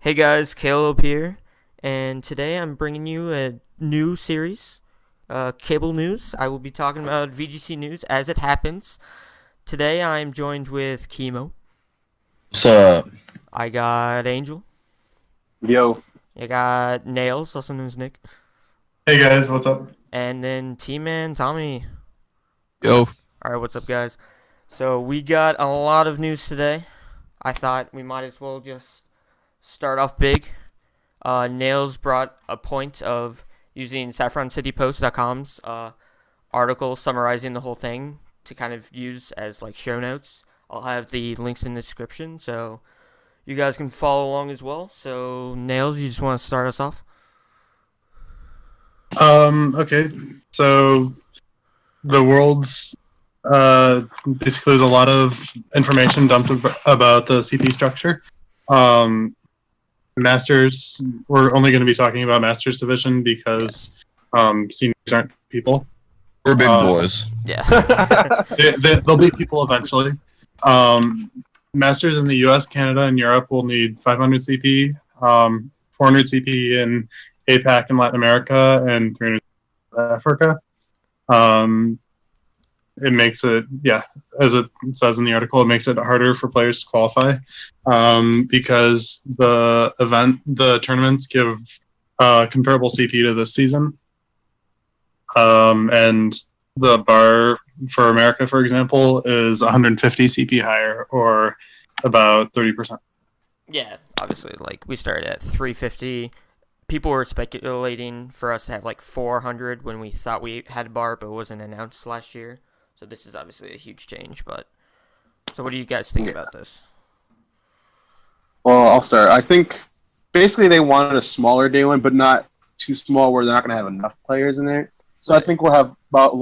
Hey guys, Caleb here, and today I'm bringing you a new series, Cable News. I will be talking about VGC news as it happens. Today I'm joined with Kimo. So, I got Angel. Yo. I got Nails, also known as Nick. Hey guys, what's up? And then T-Man Tommy. yo, Alright, what's up guys? So we got a lot of news today. I thought we might as well just start off big. Nails brought a point of using saffroncitypost.com's article summarizing the whole thing to kind of use as like show notes. I'll have the links in the description so you guys can follow along as well. So Nails, you just want to start us off? Okay. So the world's basically there's a lot of information dumped about the CP structure. Masters, we're only going to be talking about Masters Division because seniors aren't people. we're big boys. Yeah. They'll be people eventually. Masters in the US, Canada, and Europe will need 500 CP, 400 CP in APAC and Latin America, and 300 in Africa. It makes it, as it says in the article, it makes it harder for players to qualify because the tournaments give comparable CP to this season. And the bar for America, for example, is 150 CP higher, or about 30%. Yeah, obviously, like we started at 350. People were speculating for us to have like 400 when we thought we had a bar, but it wasn't announced last year. So this is obviously a huge change. But so, what do you guys think about this? Well, I'll start. I think basically they wanted a smaller day one, but not too small where they're not going to have enough players in there. So I think we'll have about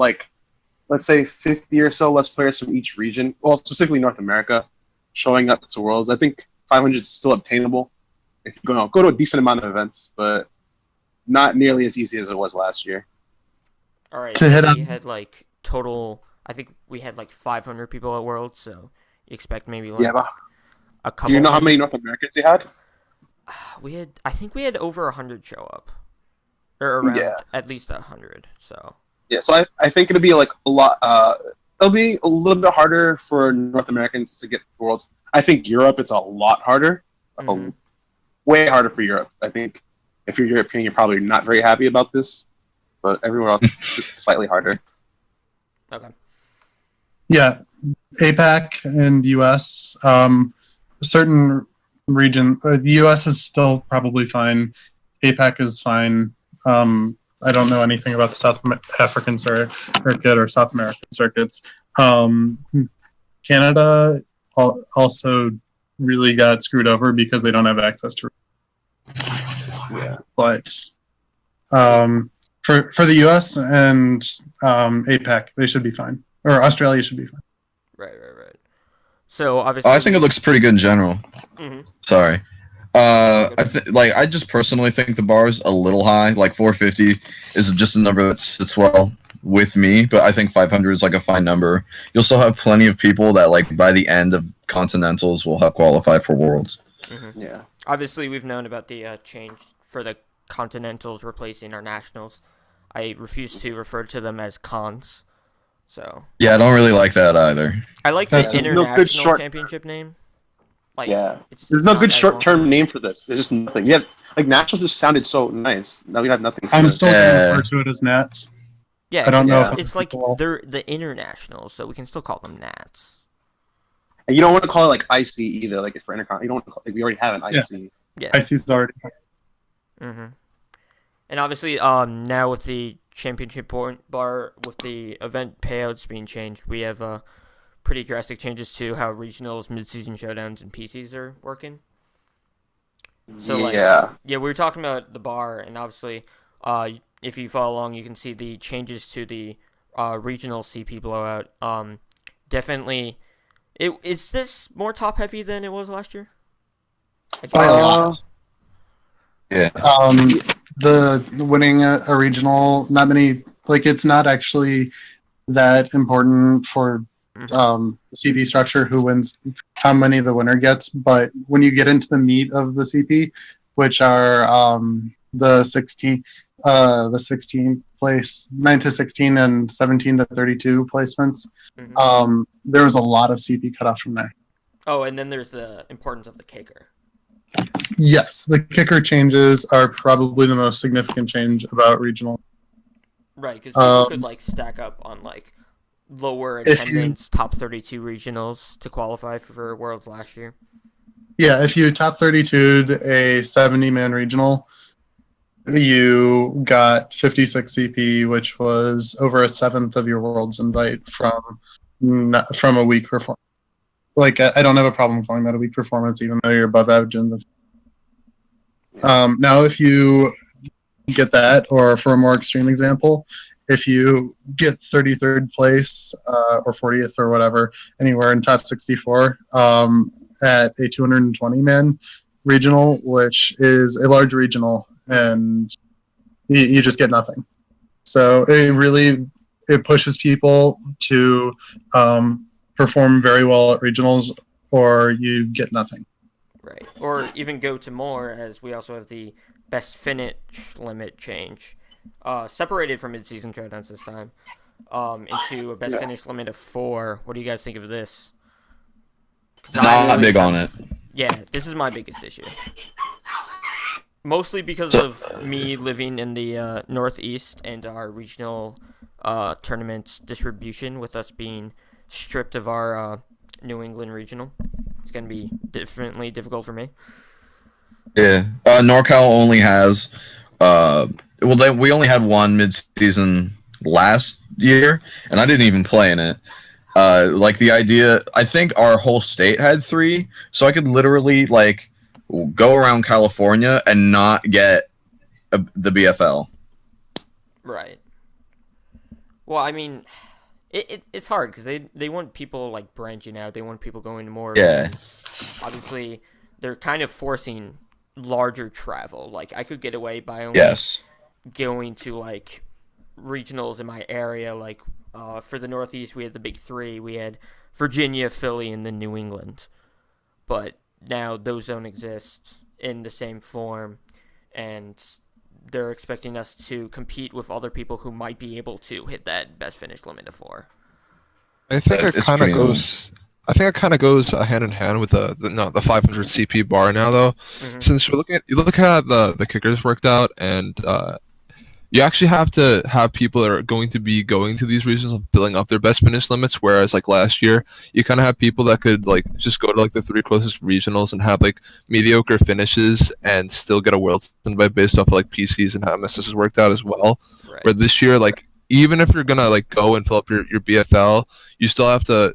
let's say 50 or so less players from each region, well, specifically North America, showing up to Worlds. I think 500 is still obtainable if you're going to go to a decent amount of events, but not nearly as easy as it was last year. All right, To hit we on- had like total. I think we had like 500 people at Worlds, so you expect maybe like Yeah, but a couple. do you know how hundred? many North Americans they had? We had? I think we had over 100 show up, or around Yeah. at least 100. So Yeah, so I think it'll be like a lot. It'll be a little bit harder for North Americans to get Worlds. I think Europe, it's a lot harder. Mhm. Way harder for Europe. I think if you're European, you're probably not very happy about this, but everywhere else, it's just slightly harder. okay. Yeah, APAC and US, certain region, the US is still probably fine. APAC is fine. I don't know anything about the South African circuit or South American circuits. Canada also really got screwed over because they don't have access to. Yeah. But for the US and APAC, they should be fine. Or Australia should be fine. Right. So obviously, I think it looks pretty good in general. Mhm. Sorry. I just personally think the bar is a little high. Like 450 is just a number that sits well with me, but I think 500 is like a fine number. You'll still have plenty of people that like by the end of Continentals will have qualified for Worlds. Yeah. Obviously, we've known about the change for the Continentals replacing our Nationals. I refuse to refer to them as cons. So Yeah, I don't really like that either. I like the There's no good international short- championship name. Like, Yeah. it's There's no not good as short-term name for this. There's just nothing. Yeah, like Nationals just sounded so nice. Now we have nothing. For I'm it. still going Yeah. to refer to it as Nats. Yeah, I don't know It's, if it's like people- they're the internationals, so we can still call them Nats. And you don't want to call it like IC either. Like for Intercon, you don't want to call, like we already have an IC. Yeah. IC's already. Mm-hmm. And obviously, now with the championship point bar, with the event payouts being changed, we have pretty drastic changes to how regionals, mid-season showdowns, and PCs are working. So Yeah. we were talking about the bar, and obviously, if you follow along, you can see the changes to the regional CP blowout. Definitely, is this more top heavy than it was last year? I can't remember. Yeah. The winning a regional, not many, like it's not actually that important for CP structure, who wins, how many the winner gets. But when you get into the meat of the CP, which are the 16th place, 9 to 16 and 17 to 32 placements, there was a lot of CP cut off from there. Oh, and then there's the importance of the kicker. Yes, the kicker changes are probably the most significant change about regional. Right, because people could like stack up on like lower attendance top 32 regionals to qualify for Worlds last year. Yeah, if you top 32'd a 70-man regional, you got 56 CP, which was over a seventh of your Worlds invite from a weak performance. Like, I don't have a problem calling that a weak performance, even though you're above average in the. Now, if you get that, or for a more extreme example, if you get 33rd place or 40th or whatever, anywhere in top 64 at a 220-man regional, which is a large regional, and you just get nothing. So it pushes people to perform very well at regionals, or you get nothing. Right, or even go to more, as we also have the best finish limit change, separated from mid-season showdowns this time, into a best finish limit of 4. What do you guys think of this? Not big on it. Yeah, this is my biggest issue. Mostly because of me living in the Northeast and our regional tournament distribution, with us being stripped of our New England regional. It's going to be definitely difficult for me. Yeah. NorCal only has we only had one mid-season last year, and I didn't even play in it. Like the idea, I think our whole state had 3, so I could literally like go around California and not get the BFL. Right. Well, I mean, it's hard because they want people like branching out. They want people going to more events. Obviously, they're kind of forcing larger travel. Like, I could get away by only going to like regionals in my area. Like, for the Northeast, we had the big 3. We had Virginia, Philly, and then New England. But now those don't exist in the same form, and they're expecting us to compete with other people who might be able to hit that best finish limit of 4. I think it kind of goes. I think it kind of goes hand in hand with the 500 CP bar now, though. Since you look at the kickers worked out, and you actually have to have people that are going to be going to these regions and filling up their best finish limits. Whereas like last year, you kind of have people that could like just go to like the 3 closest regionals and have like mediocre finishes and still get a Worlds invite based off of like PCs and how MSS has worked out as well. Right. Where this year, like even if you're gonna like go and fill up your BFL, you still have to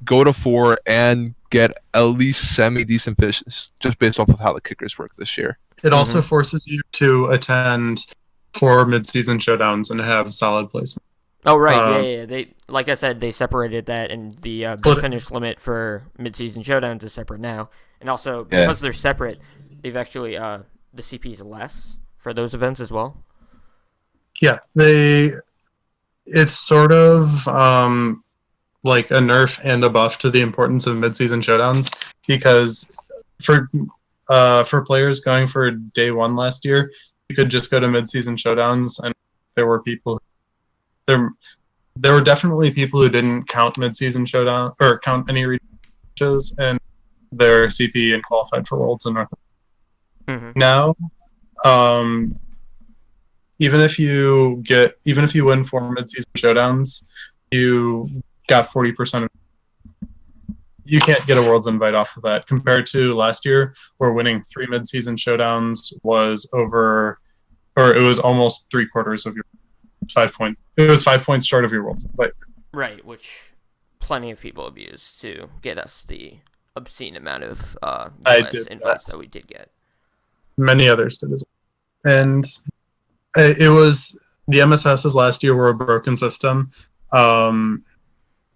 go to 4 and get at least semi-decent finishes just based off of how the kickers work this year. It also forces you to attend 4 mid-season showdowns and have solid placement. Oh right, yeah. They, like I said, they separated that, and the finish limit for mid-season showdowns is separate now. And also because they're separate, they've actually the CP is less for those events as well. Yeah, it's sort of like a nerf and a buff to the importance of mid-season showdowns, because for players going for day 1 last year, you could just go to mid-season showdowns, and there were definitely people who didn't count mid-season showdown or count any regions and their CP and qualified for Worlds in North America. Now, even if you win 4 mid-season showdowns, you got 40%. You can't get a Worlds invite off of that, compared to last year, where winning 3 mid-season showdowns was almost 3/4 of your 5 point. It was 5 points short of your Worlds invite. Right, which plenty of people abused to get us the obscene amount of US invites that we did get. Many others did as well, and it was the MSSs last year were a broken system.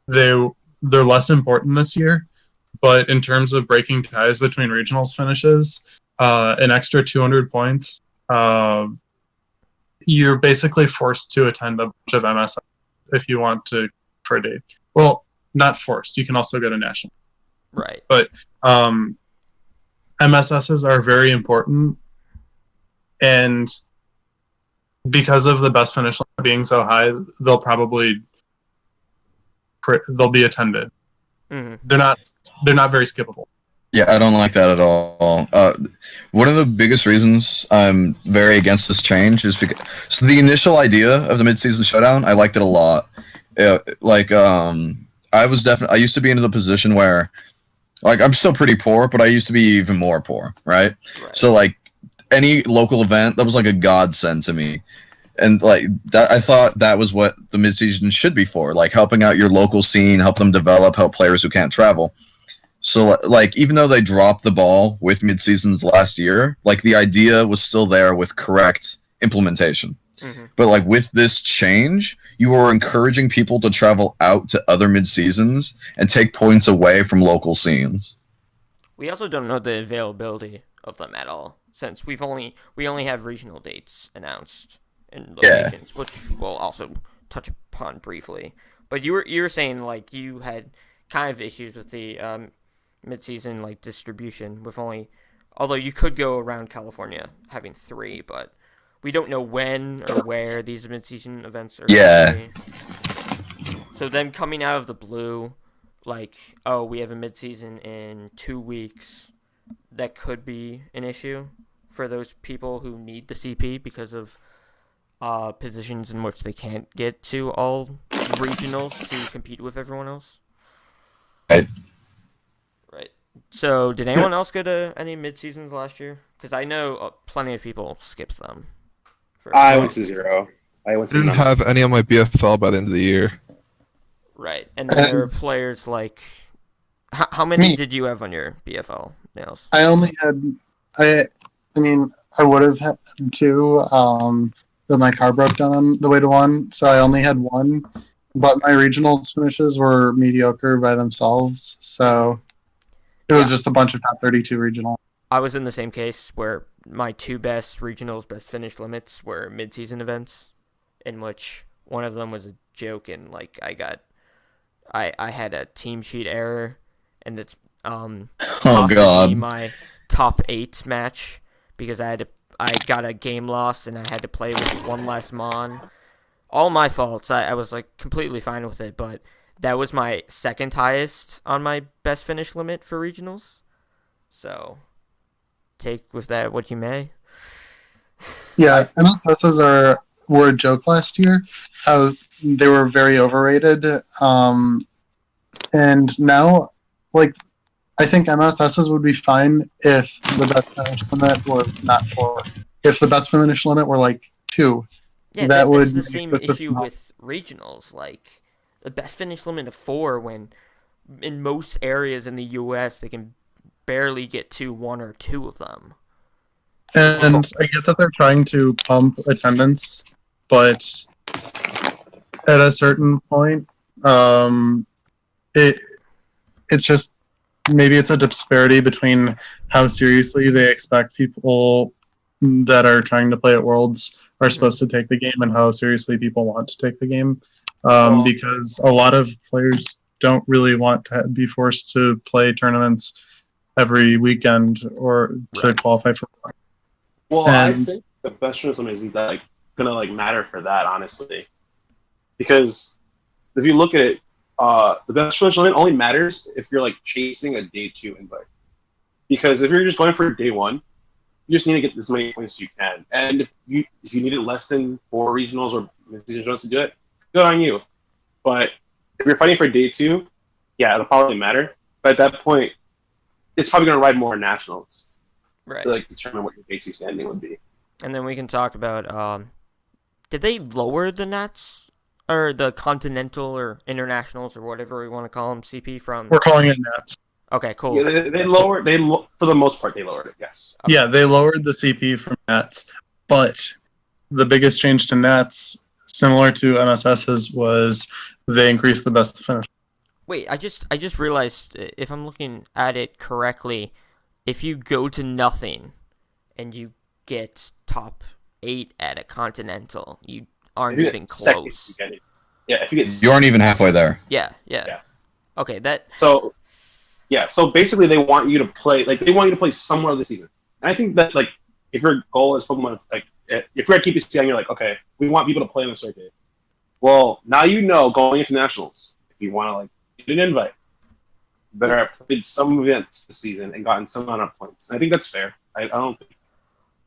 They're less important this year, but in terms of breaking ties between regionals finishes, an extra 200 points, you're basically forced to attend a bunch of MSS if you want to for a date. Well, not forced. You can also go to national. Right. But MSSs are very important, and because of the best finish line being so high, they'll be attended. Mm-hmm. They're not very skippable. Yeah, I don't like that at all. One of the biggest reasons I'm very against this change is because the initial idea of the mid-season showdown, I liked it a lot. I used to be in the position where, like, I'm still pretty poor, but I used to be even more poor, right? So, like, any local event, that was like a godsend to me. And, like, that, I thought that was what the mid-season should be for, like, helping out your local scene, help them develop, help players who can't travel. So, like, even though they dropped the ball with mid-seasons last year, like, the idea was still there with correct implementation. Mm-hmm. But, like, with this change, you are encouraging people to travel out to other mid-seasons and take points away from local scenes. We also don't know the availability of them at all, since we only have regional dates announced in locations, which we'll also touch upon briefly. But you were saying, like, you had kind of issues with the mid-season, like, distribution with only, although you could go around California having 3, but we don't know when or where these mid-season events are going to be. So them coming out of the blue, like, oh, we have a mid-season in 2 weeks, that could be an issue for those people who need the CP because of positions in which they can't get to all regionals to compete with everyone else. Right. So, did anyone else go to any mid-seasons last year? Because I know plenty of people skipped them. I went to 0. I went to didn't have any on my BFL by the end of the year. Right, and then there are players like... How many did you have on your BFL, Nails? I only had... I mean, I would have had 2, but my car broke down on the way to 1, so I only had 1. But my regionals finishes were mediocre by themselves, so it was just a bunch of top 32 regional. I was in the same case where my 2 best regionals, best finish limits were mid-season events, in which one of them was a joke, and like I had a team sheet error, and it's costed me my top 8 match because I got a game loss and I had to play with 1 less mon. All my faults. I was like completely fine with it, but that was my second highest on my best finish limit for regionals. So take with that what you may. Yeah, MSSs were a joke last year. How they were very overrated. And now, like, I think MSSs would be fine if the best finish limit were not 4. If the best finish limit were like 2. Yeah, that's the same issue with regionals. Like, the best finish limit of 4 when in most areas in the U.S. they can barely get to 1 or 2 of them. And I get that they're trying to pump attendance, but at a certain point, it's just maybe it's a disparity between how seriously they expect people that are trying to play at Worlds are supposed to take the game and how seriously people want to take the game. Because a lot of players don't really want to be forced to play tournaments every weekend or to qualify for one. Well, I think the best finish limit isn't that gonna matter for that, honestly. Because if you look at it, the best finish limit only matters if you're chasing a day 2 invite. Because if you're just going for day 1, you just need to get as many points as you can. And if you need it less than 4 regionals or mid-season joints to do it, good on you. But if you're fighting for day 2, yeah, it'll probably matter. But at that point, it's probably going to ride more nationals. Right. To determine what your day 2 standing would be. And then we can talk about, did they lower the Nats? Or the Continental or Internationals or whatever we want to call them, CP from... We're calling it Nats. Okay, cool. Yeah, they lowered. For the most part, they lowered it. Yes. Okay. Yeah, they lowered the CP from Nats, but the biggest change to Nats, similar to MSS's, was they increased the best finish. Wait, I just realized if I'm looking at it correctly, if you go to nothing and you get top 8 at a Continental, you aren't even close. Yeah, if you get you aren't even halfway there. Yeah. Okay, that. So yeah, so basically they want you to play somewhere this season. And I think that like if your goal is Pokemon, like if you're at KPCI and you're like, okay, we want people to play on the circuit. Well, now you know going into nationals, if you want to like get an invite, you better have played some events this season and gotten some amount of points. And I think that's fair. I don't think.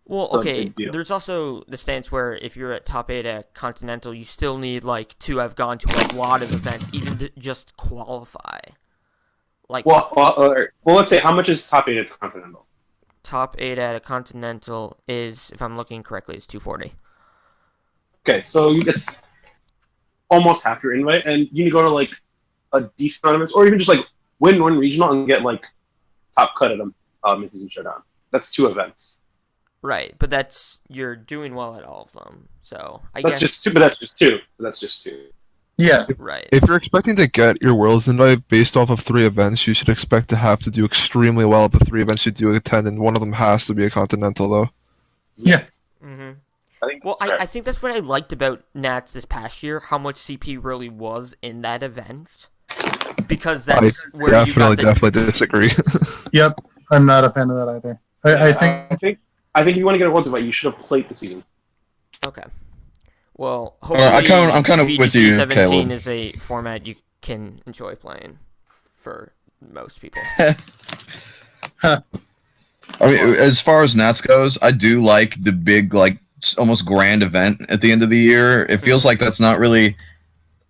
Well, It's a okay. big deal. There's also the stance where if you're at top 8 at Continental, you still need like to have gone to a lot of events, even to just qualify. Like Well, let's say how much is top 8 at Continental? top 8 at a Continental is, if I'm looking correctly, is 240. Okay, so it's almost half your invite, and you can go to like a decent amount of events, or even just like win one regional and get like top cut at them mid-season showdown. That's 2 events. Right, but you're doing well at all of them. So I That's guess just 2, but that's just 2. That's just 2. Yeah. right. If you're expecting to get your Worlds invite based off of 3 events, you should expect to have to do extremely well at the 3 events you do attend, and one of them has to be a Continental, though. Yeah. Mm-hmm. I think Well, that's fair. I think that's what I liked about Nats this past year, how much CP really was in that event. Because that's where you got the... definitely disagree. Yep. I'm not a fan of that either. I think I think if you want to get a Worlds invite, you should have played the season. Okay. Well, hopefully I'm kind of with you, 17 Caleb. is a format you can enjoy playing for most people. I mean, as far as Nats goes, I do like the big, like, almost grand event at the end of the year. It feels like that's not really.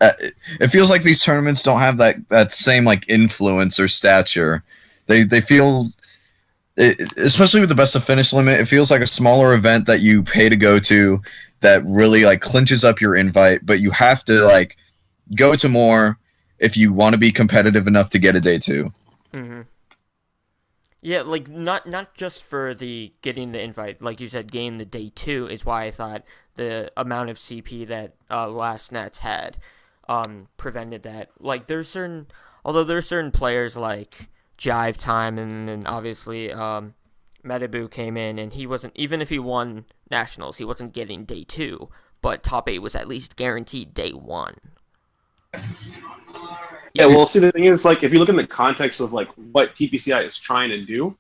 It feels like these tournaments don't have that same like influence or stature. They feel, especially with the best of finish limit, it feels like a smaller event that you pay to go to that really like clinches up your invite, but you have to like go to more if you want to be competitive enough to get a day 2. Mm-hmm. Yeah, like not just for the getting the invite, like you said, getting the day 2 is why I thought the amount of CP that last Nats had prevented that. Like there's certain players like Jive Time and obviously Metabu came in and he wasn't, even if he won nationals, he wasn't getting day 2, but top 8 was at least guaranteed day 1. Yeah, well, see, the thing is, like, if you look in the context of like what TPCI is trying to do,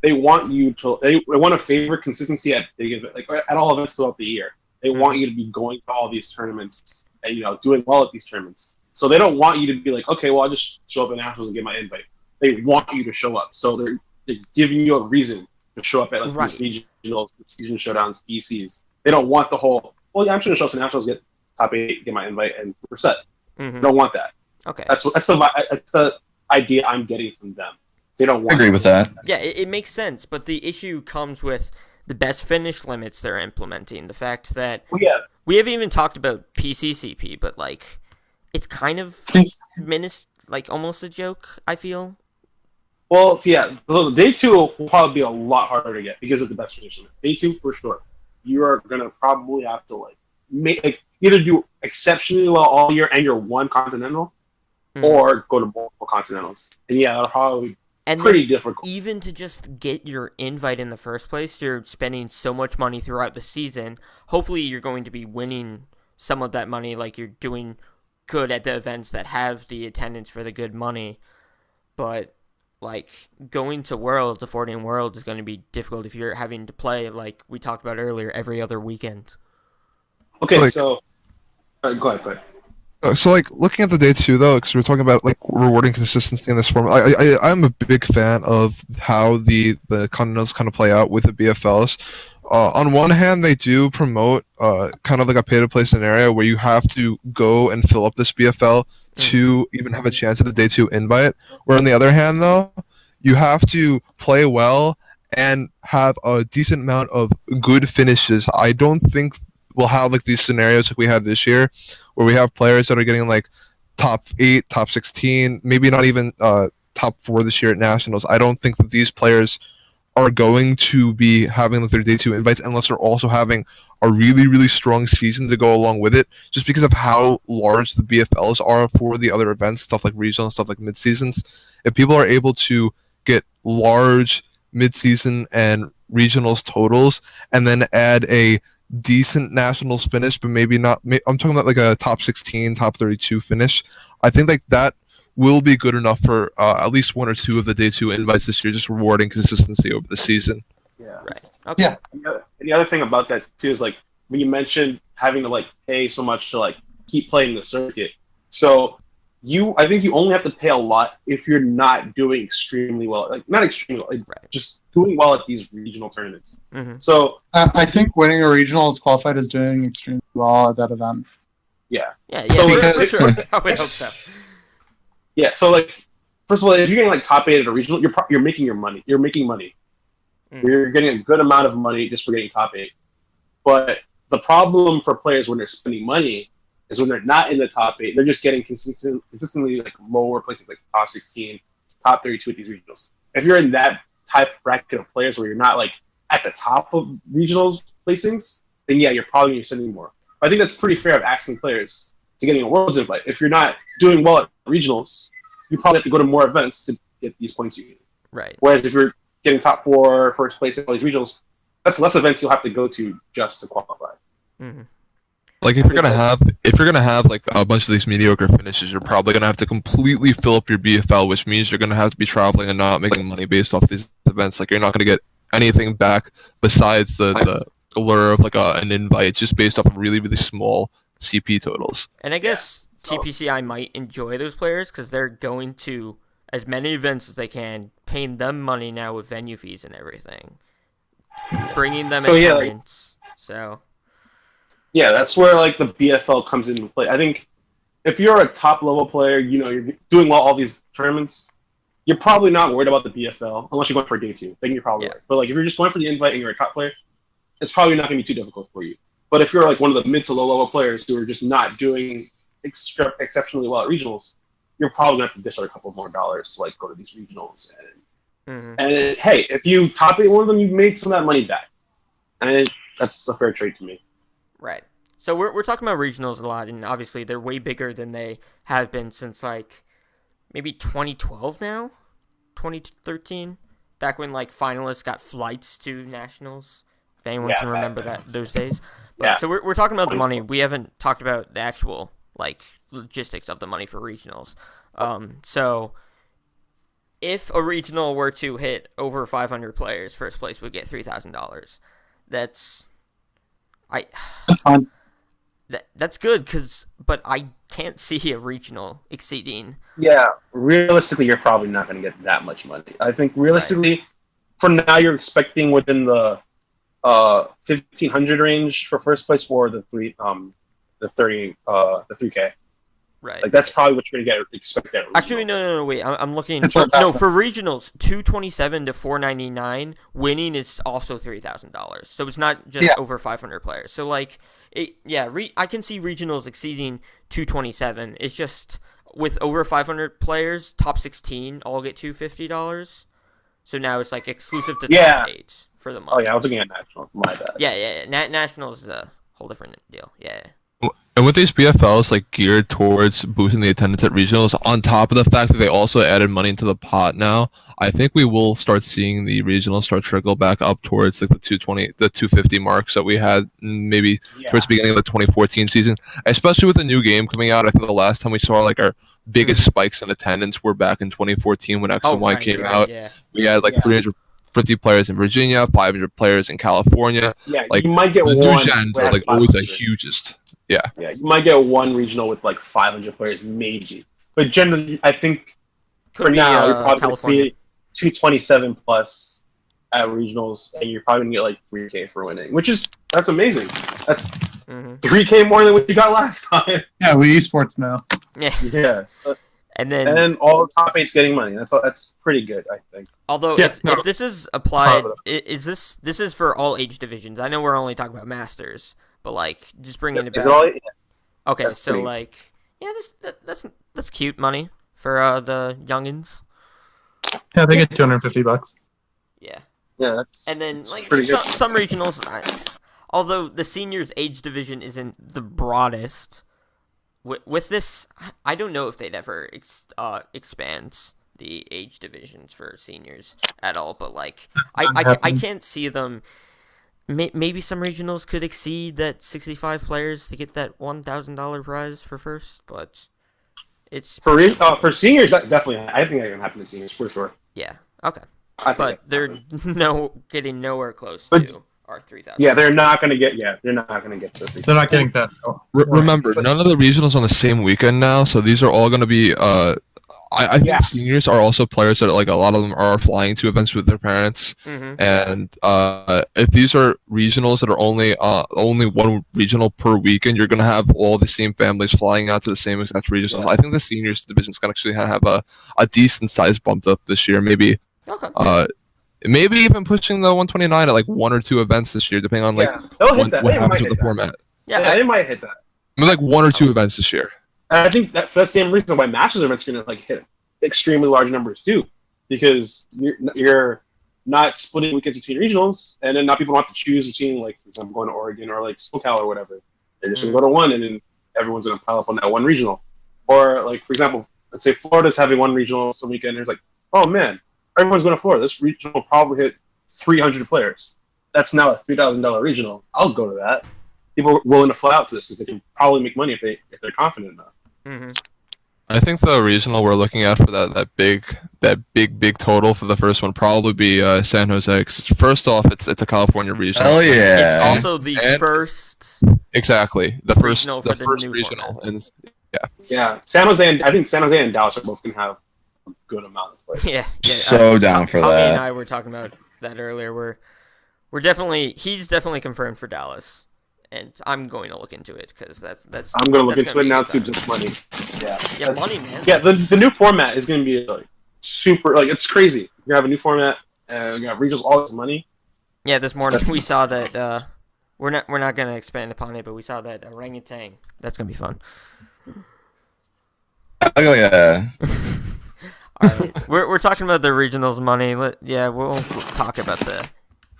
they want to favor consistency at big events, like at all events throughout the year. They want you to be going to all these tournaments and doing well at these tournaments. So they don't want you to be like, okay, well, I'll just show up at nationals and get my invite. They want you to show up, so they're giving you a reason to show up at like these regionals, region showdowns, PCs. They don't want the whole, well, yeah, I'm just gonna show up to nationals, get top 8, get my invite, and we're set. Mm-hmm. They don't want that. Okay. That's the idea I'm getting from them. They don't want. I agree with that. Yeah, it makes sense, but the issue comes with the best finish limits they're implementing. The fact that we haven't even talked about PCCP, but like it's kind of like almost a joke, I feel. Well, yeah, day 2 will probably be a lot harder to get because of the best finish limit. Day 2 for sure. You are gonna probably have to either do exceptionally well all year and you're one continental. Or go to multiple continentals. And yeah, that'll probably be pretty difficult. Even to just get your invite in the first place, you're spending so much money throughout the season. Hopefully you're going to be winning some of that money, like you're doing good at the events that have the attendance for the good money. But like going to Worlds, affording Worlds is going to be difficult if you're having to play, like we talked about earlier, every other weekend. Okay, so go ahead. So, like, looking at the day 2, though, because we're talking about, like, rewarding consistency in this form, I'm a big fan of how the Continentals kind of play out with the BFLs. On one hand, they do promote kind of like a pay-to-play scenario where you have to go and fill up this BFL to even have a chance at a day 2 invite. Where on the other hand, though, you have to play well and have a decent amount of good finishes. I don't think we'll have like these scenarios like we had this year where we have players that are getting like top 8, top 16, maybe not even top 4 this year at nationals. I don't think that these players are going to be having like their day 2 invites unless they're also having a really, really strong season to go along with it, just because of how large the BFLs are for the other events, stuff like regional, stuff like mid-seasons. If people are able to get large mid-season and regionals totals and then add a decent nationals finish, but maybe not. I'm talking about like a top 16, top 32 finish. I think like that will be good enough for at least one or two of the day 2 invites this year, just rewarding consistency over the season. Yeah. Right. Okay. Yeah. And the other thing about that too is like when you mentioned having to like pay so much to like keep playing the circuit. So I think you only have to pay a lot if you're not doing extremely well. Like not extremely well, like, just doing well at these regional tournaments. Mm-hmm. So I think winning a regional as qualified is doing extremely well at that event. Yeah. So for sure. I would hope so. Yeah. So like, first of all, if you're getting like top 8 at a regional, you're making your money. You're making money. You're getting a good amount of money just for getting top 8. But the problem for players when they're spending money is when they're not in the top 8, they're just getting consistently like lower places, like top 16, top 32 at these regionals. If you're in that type bracket of players where you're not like at the top of regionals placings, then yeah, you're probably going to be spending more. I think that's pretty fair of asking players to getting a Worlds invite. If you're not doing well at regionals, you probably have to go to more events to get these points you need. Right. Whereas if you're getting top 4, first place at all these regionals, that's less events you'll have to go to just to qualify. Mm-hmm. Like if you're gonna have like a bunch of these mediocre finishes, you're probably gonna have to completely fill up your BFL, which means you're gonna have to be traveling and not making money based off these events. Like you're not gonna get anything back besides the allure of like an invite, just based off of really really small CP totals. And I guess TPCI might enjoy those players because they're going to as many events as they can, paying them money now with venue fees and everything, bringing them attendance. Yeah, that's where like the BFL comes into play. I think if you're a top level player, you know, you're doing well all these tournaments, you're probably not worried about the BFL unless you're going for a day 2. Then you're probably right. But like if you're just going for the invite and you're a top player, it's probably not going to be too difficult for you. But if you're like one of the mid to low level players who are just not doing exceptionally well at regionals, you're probably going to have to dish out a couple more dollars to like go to these regionals. And hey, if you top 8 one of them, you've made some of that money back, and that's a fair trade to me. Right. So we're talking about regionals a lot, and obviously they're way bigger than they have been since like maybe 2012 now, 2013, back when like finalists got flights to nationals. If anyone can remember those days. But, so we're talking about the money. We haven't talked about the actual like logistics of the money for regionals. So if a regional were to hit over 500 players, first place would get $3,000. That's fine. That's good, but I can't see a regional exceeding. Yeah, realistically, you're probably not going to get that much money. I think realistically, for now, you're expecting within the 1,500 range for first place for the 3K. Right. Like that's probably what you're gonna expect at regionals. Actually, no. Wait, I'm looking. It's For regionals, $227 to $499. Winning is also $3,000. So it's not just over 500 players. So like, I can see regionals exceeding $227. It's just with over 500 players, top 16 all get $250. So now it's like exclusive to top 8 for the month. Oh yeah, I was looking at nationals. My bad. Yeah. Nationals is a whole different deal. Yeah. And with these BFLs like geared towards boosting the attendance at regionals, on top of the fact that they also added money into the pot now, I think we will start seeing the regionals start trickle back up towards like the 250 marks that we had maybe towards the beginning of the 2014 season. Especially with the new game coming out, I think the last time we saw like our biggest spikes in attendance were back in 2014 when X and Y came out. Yeah. We had like 350 players in Virginia, 500 players in California. Yeah, like you might get the one. New gens are like always the hugest. Yeah, you might get one regional with like 500 players, maybe. But generally, I think for now, you're probably going to see 227 plus at regionals, and you're probably going to get like 3K for winning, that's amazing. That's 3K more than what you got last time. Yeah, we esports now. Yeah. So, and then all the top 8's getting money. That's pretty good, I think. Although if this is applied, is this is for all age divisions? I know we're only talking about masters. But like, just bringing it back. Okay, that's so like, that's cute money for the youngins. Yeah, they get $250. Yeah, that's. And then like pretty good. Some regionals, although the seniors age division isn't the broadest, with this, I don't know if they'd ever expand the age divisions for seniors at all. But like, I can't see them. Maybe some regionals could exceed that 65 players to get that $1,000 prize for first, but it's for seniors, that definitely. I think that can happen to seniors for sure. yeah, okay, I think but they're getting nowhere close But- to our 3,000. Yeah, they're not going to get. Yeah, they're not going to get the. They're not getting past. Remember, none of the regionals on the same weekend now, so these are all going to be. I think Yeah. seniors are also players that like a lot of them are flying to events with their parents, and if these are regionals that are only one regional per weekend, you're going to have all the same families flying out to the same exact regionals. Yeah. I think the seniors division is going to actually have a decent size bumped up this year, maybe. Okay. Maybe even pushing the 129 at like 1 or 2 events this year, depending on like they'll hit that. what They happens might with hit the format. Yeah, they might hit that. I mean, like 1 or 2 events this year. And I think that's the same reason why Masters events are going to like hit extremely large numbers too, because you're not splitting weekends between regionals, and then now people don't have to choose between, like, for example, going to Oregon or like SoCal or whatever. They're just going to go to one, and then everyone's going to pile up on that one regional. Or like, for example, let's say Florida's having one regional some weekend. There's like, oh man, everyone's going to Florida. This regional will probably hit 300 players. That's now a $3,000 regional. I'll go to that. People are willing to fly out to this because they can probably make money if they're confident enough. I think the regional we're looking at for that big total for the first one probably be San Jose. 'Cause first off, it's a California regional. Hell yeah! It's also the first. Exactly, the first Regional for the first new regional, format. and Yeah, San Jose and I think San Jose and Dallas are both going to have a good amount of players. Yeah. So down for Tommy that. and I were talking about that earlier. He's definitely confirmed for Dallas, and I'm going to look into it because that's. I'm going to look that's into it gonna now be too, good just money. Yeah, Yeah, money, man. Yeah, the new format is going to be like super, like, it's crazy. You have a new format, and you have regionals, all this money. Yeah, this morning That's- we saw that. We're not going to expand upon it, but we saw that orangutan. That's going to be fun. Oh yeah. All right, we're talking about the regionals money. We'll talk about the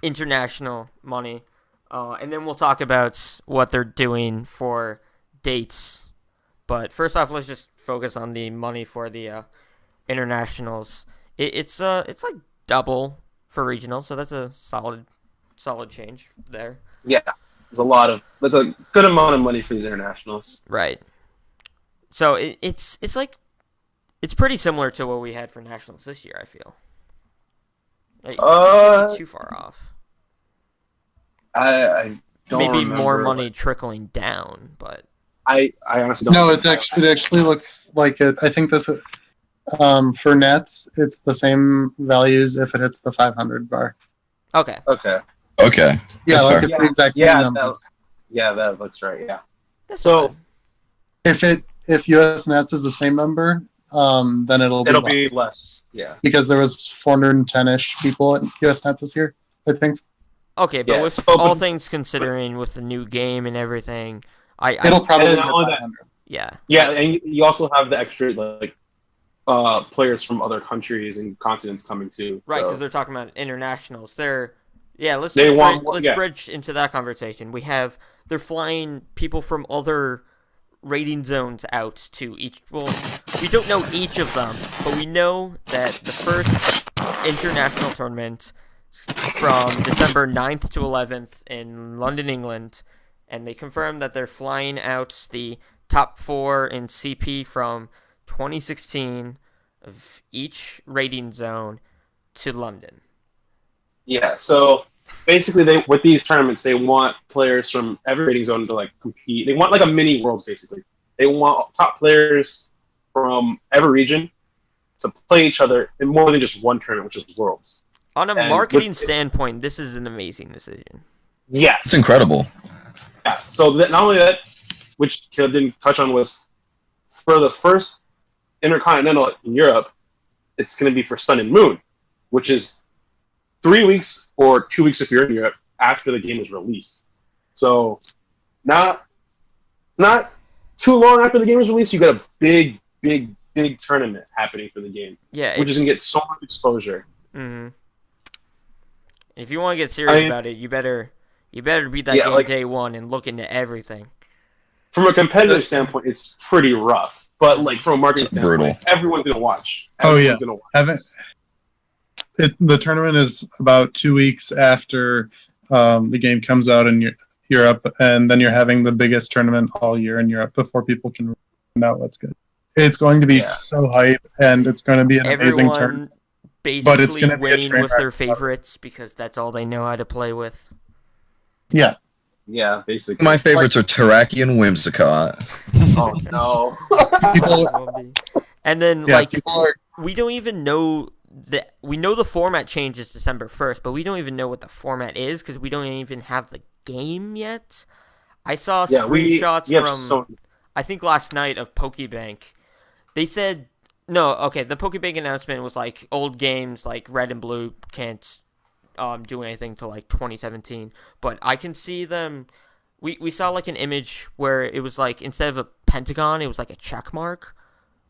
international money, and then we'll talk about what they're doing for dates. But first off, let's just focus on the money for the internationals. It's like double for regional, so that's a solid change there. Yeah, that's a good amount of money for these internationals. Right. So it's like it's pretty similar to what we had for nationals this year. I feel. Like, not too far off. I don't Maybe remember, more money trickling down, but I honestly don't. No, remember. it actually looks like it. I think this for nets, it's the same values if it hits the 500 bar. okay. Okay. Okay. Yeah, That's like fair. it's the exact same Yeah, numbers. that looks right. Yeah. That's So fine. If US nets is the same number, then it'll be less. less. Yeah. Because there was 410-ish people at US nets this year, I think. Okay, but Yeah, with so- all things considering, with the new game and everything, It'll probably and hit not only that- 500. yeah. Yeah, and you also have the extra like players from other countries and continents coming too. Right, so- because they're talking about internationals. Let's They want more- let's yeah. bridge into that conversation. They're flying people from other rating zones out to each. Well, we don't know each of them, but we know that the first international tournament from December 9th to 11th in London, England, and they confirmed that they're flying out the top 4 in CP from 2016 of each rating zone to London. Yeah, so basically, with these tournaments, they want players from every rating zone to like compete. They want like a mini Worlds, basically. They want top players from every region to play each other in more than just one tournament, which is Worlds. On a And marketing with- standpoint, this is an amazing decision. Yeah, It's incredible. yeah. So not only that, which Caleb didn't touch on, was for the first Intercontinental in Europe, it's going to be for Sun and Moon, which is 3 weeks or 2 weeks if you're in Europe after the game is released. So not too long after the game is released, you got a big tournament happening for the game, Yeah, which is going to get so much exposure. Mm-hmm. If you want to get serious about it, you better beat that game day one and look into everything. From a competitive standpoint, it's pretty rough. But like from a marketing It's standpoint, brutal. everyone's going to watch. Oh, yeah. Everyone's gonna watch. The tournament is about 2 weeks after the game comes out in Europe, and then you're having the biggest tournament all year in Europe before people can find out what's good. It's going to be Yeah. so hype, and it's going to be an amazing turn. Everyone But it's basically gonna be a winning train with their wreck. favorites because that's all they know how to play with. Yeah. Yeah, basically. My favorites are Teraki and Whimsicott. Oh no. People, And then yeah, like people are. we don't even know we know the format changes December 1st, but we don't even know what the format is because we don't even have the game yet. I saw screenshots from I think last night of Pokebank. They said no, okay, the Pokebank announcement was like old games like Red and Blue can't do anything to like 2017, but I can see them. We saw like an image where it was like instead of a pentagon, it was like a check mark.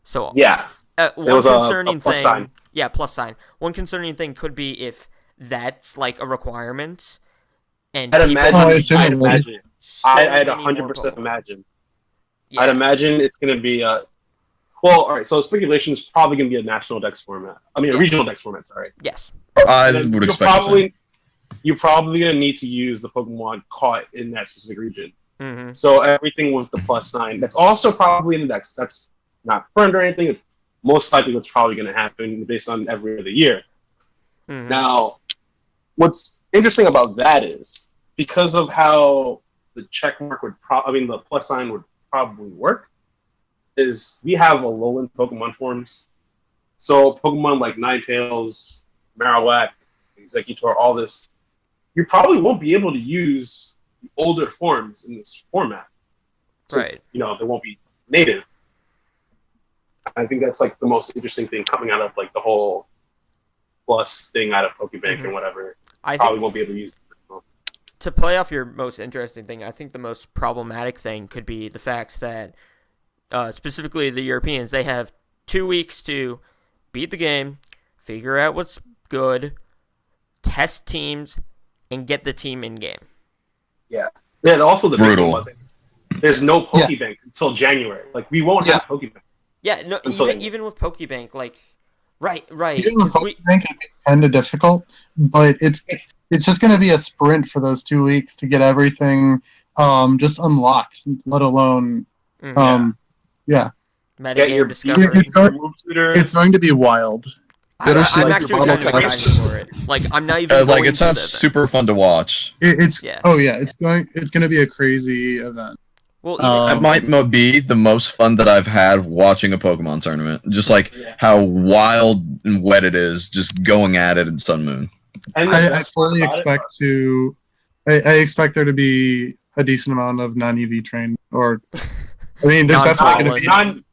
So Yeah. one It was concerning a plus thing, sign. yeah, plus sign. One concerning thing could be if that's like a requirement, and I'd people Oh, I imagine. assume I'd it would. imagine. so I'd many more 100% Pokemon. imagine. Yeah. I'd imagine it's going to be well, all right. So speculation is probably going to be a national dex format. I mean, a Yeah. regional dex format. Sorry. Yes. I And then would expect the same. you're probably going to need to use the Pokemon caught in that specific region. Mm-hmm. So everything with the plus sign. That's also probably in the dex. That's not confirmed or anything. It's most likely what's probably going to happen based on every other year. Mm-hmm. Now, what's interesting about that is because of how the check mark would the plus sign would probably work, is we have Alolan Pokemon forms. So Pokemon like Ninetales, Marowak, Exeggutor, all this, you probably won't be able to use the older forms in this format. Since, Right. They won't be native. I think that's like the most interesting thing coming out of like the whole plus thing out of Pokebank and whatever. I Probably think won't be able to use it. to play off your most interesting thing, I think the most problematic thing could be the fact that specifically the Europeans, they have 2 weeks to beat the game, figure out what's good, test teams, and get the team in game. Yeah, also the Brutal. big one, there's no Pokebank until January. Like we won't have Pokebank. Yeah, no, even with Pokebank, like, right. Even with Pokebank, it'd be kind of difficult, but it's just going to be a sprint for those 2 weeks to get everything just unlocked, let alone, Metagame discovery. It's going to be wild. I'm like actually your kind of bottle excited caps. for it. Like, I'm not even going It sounds to the super fun to watch. It's going to be a crazy event. Well, That might be the most fun that I've had watching a Pokemon tournament. Just like how wild and wet it is, just going at it in Sun Moon. And I fully expect to. I expect there to be a decent amount of non-EV train, or I mean, there's definitely going to be.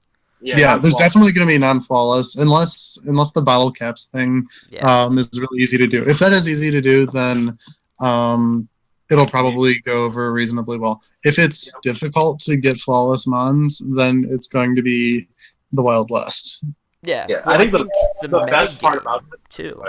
There's definitely going to be non-flawless, unless the bottle caps thing is really easy to do. If that is easy to do, then it'll probably go over reasonably well. If it's difficult to get flawless mons, then it's going to be the Wild West. Yeah, Well, I think the best part about it too.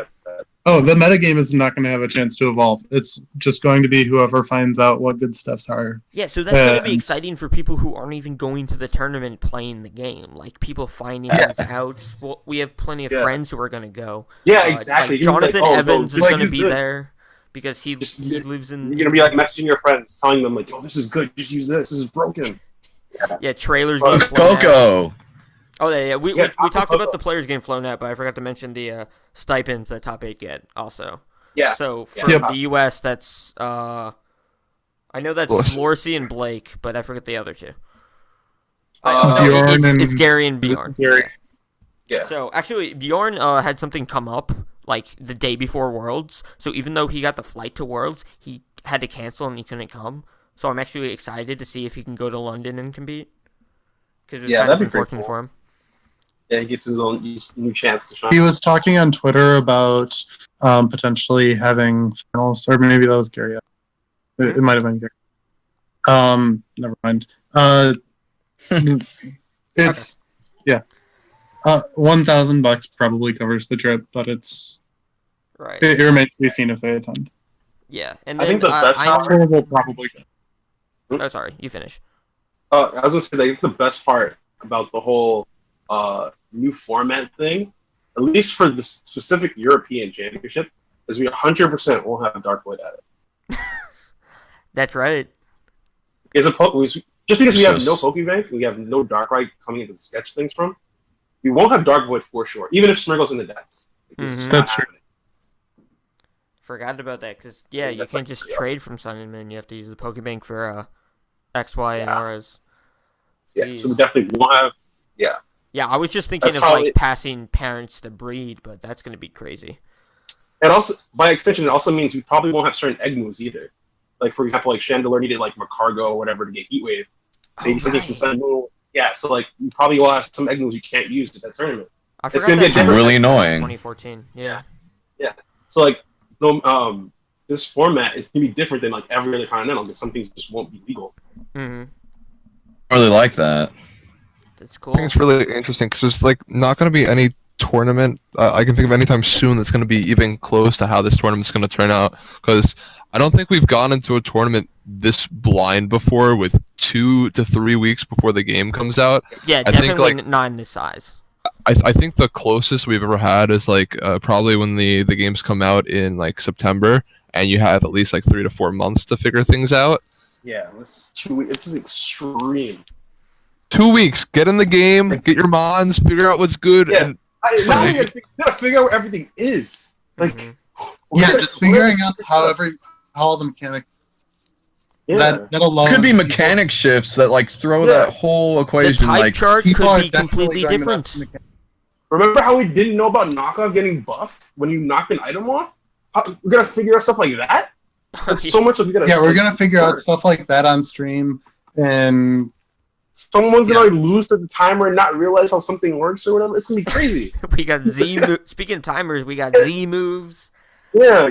The metagame is not going to have a chance to evolve. It's just going to be whoever finds out what good stuffs are. Yeah, so that's going to be exciting for people who aren't even going to the tournament playing the game. Like, people finding things out. Well, we have plenty of friends who are going to go. Yeah, exactly. Like Jonathan Evans is going to be this. there because he lives in... You're going to be, like, messaging your friends, telling them, like, oh, this is good, just use this is broken. Yeah, trailers being flown out. Coco! Oh, yeah. We talked about the players getting flown out, but I forgot to mention the stipends that top 8 get also. Yeah. So for the U.S., that's I know that's Lorcy and Blake, but I forget the other two. It's Gary and Bjorn. Yeah. So actually, Bjorn had something come up like the day before Worlds. So even though he got the flight to Worlds, he had to cancel and he couldn't come. So I'm actually excited to see if he can go to London and compete. Because it's kind of unfortunate for him. Yeah, he gets his own new chance to shine. He was talking on Twitter about potentially having finals, or maybe that was Gary. It might have been Gary. Never mind. It's $1,000 probably covers the trip, but it's right. It remains to be seen if they attend. Yeah, and then I think the best part will probably go. Oh, sorry, you finish. I was gonna say, I think the best part about the whole new format thing, at least for the specific European Championship, is we 100% won't have Dark Void at it. That's right. Because Just because we It's have no just- Pokebank, we have no Darkrai coming in to sketch things from, we won't have Dark Void for sure, even if Smeargle's in the decks. It's just not That's true. happening. Forgot about that because yeah, you That's can't like- just trade from Sun and Moon. You have to use the Pokebank for X, Y, and Yeah. auras. Yeah, so we definitely won't have. Yeah, I was just thinking That's of probably- like passing parents to breed, but that's gonna be crazy. And also, by extension, it also means we probably won't have certain egg moves either. Like, for example, like Chandelure needed like Macargo or whatever to get Heat Wave. Maybe something from Sun and Moon. Yeah, so like you probably will have some egg moves you can't use at that tournament. I It's forgot gonna be that happened really in annoying. 2014. Yeah. So like, no, this format is gonna be different than like every other continental because some things just won't be legal. Mm-hmm. I really like that. That's I cool. think it's really interesting because there's like not going to be any tournament I can think of anytime soon that's going to be even close to how this tournament's going to turn out. Because I don't think we've gone into a tournament this blind before, with 2 to 3 weeks before the game comes out. Yeah, I think, definitely like- not in this size. I think the closest we've ever had is like probably when the games come out in like September, and you have at least like 3 to 4 months to figure things out. Yeah, this is extreme. 2 weeks, get in the game, get your mons, figure out what's good, Yeah. and Now we gotta figure out where everything is. Like, Mhm. Yeah, just figuring out how all the mechanics. yeah. That alone Could be mechanic shifts that like throw Yeah. that whole The equation type like chart people could are be definitely completely going to mess different. with Remember how we didn't know about knockoff getting buffed when you knocked an item off? We're gonna figure out stuff like that. That's so much of you gotta. Yeah, we're gonna figure out stuff like that on stream, and Someone's gonna like lose to the timer and not realize how something works or whatever. It's gonna be crazy. We got Z. Speaking of timers, we got Z moves. Yeah,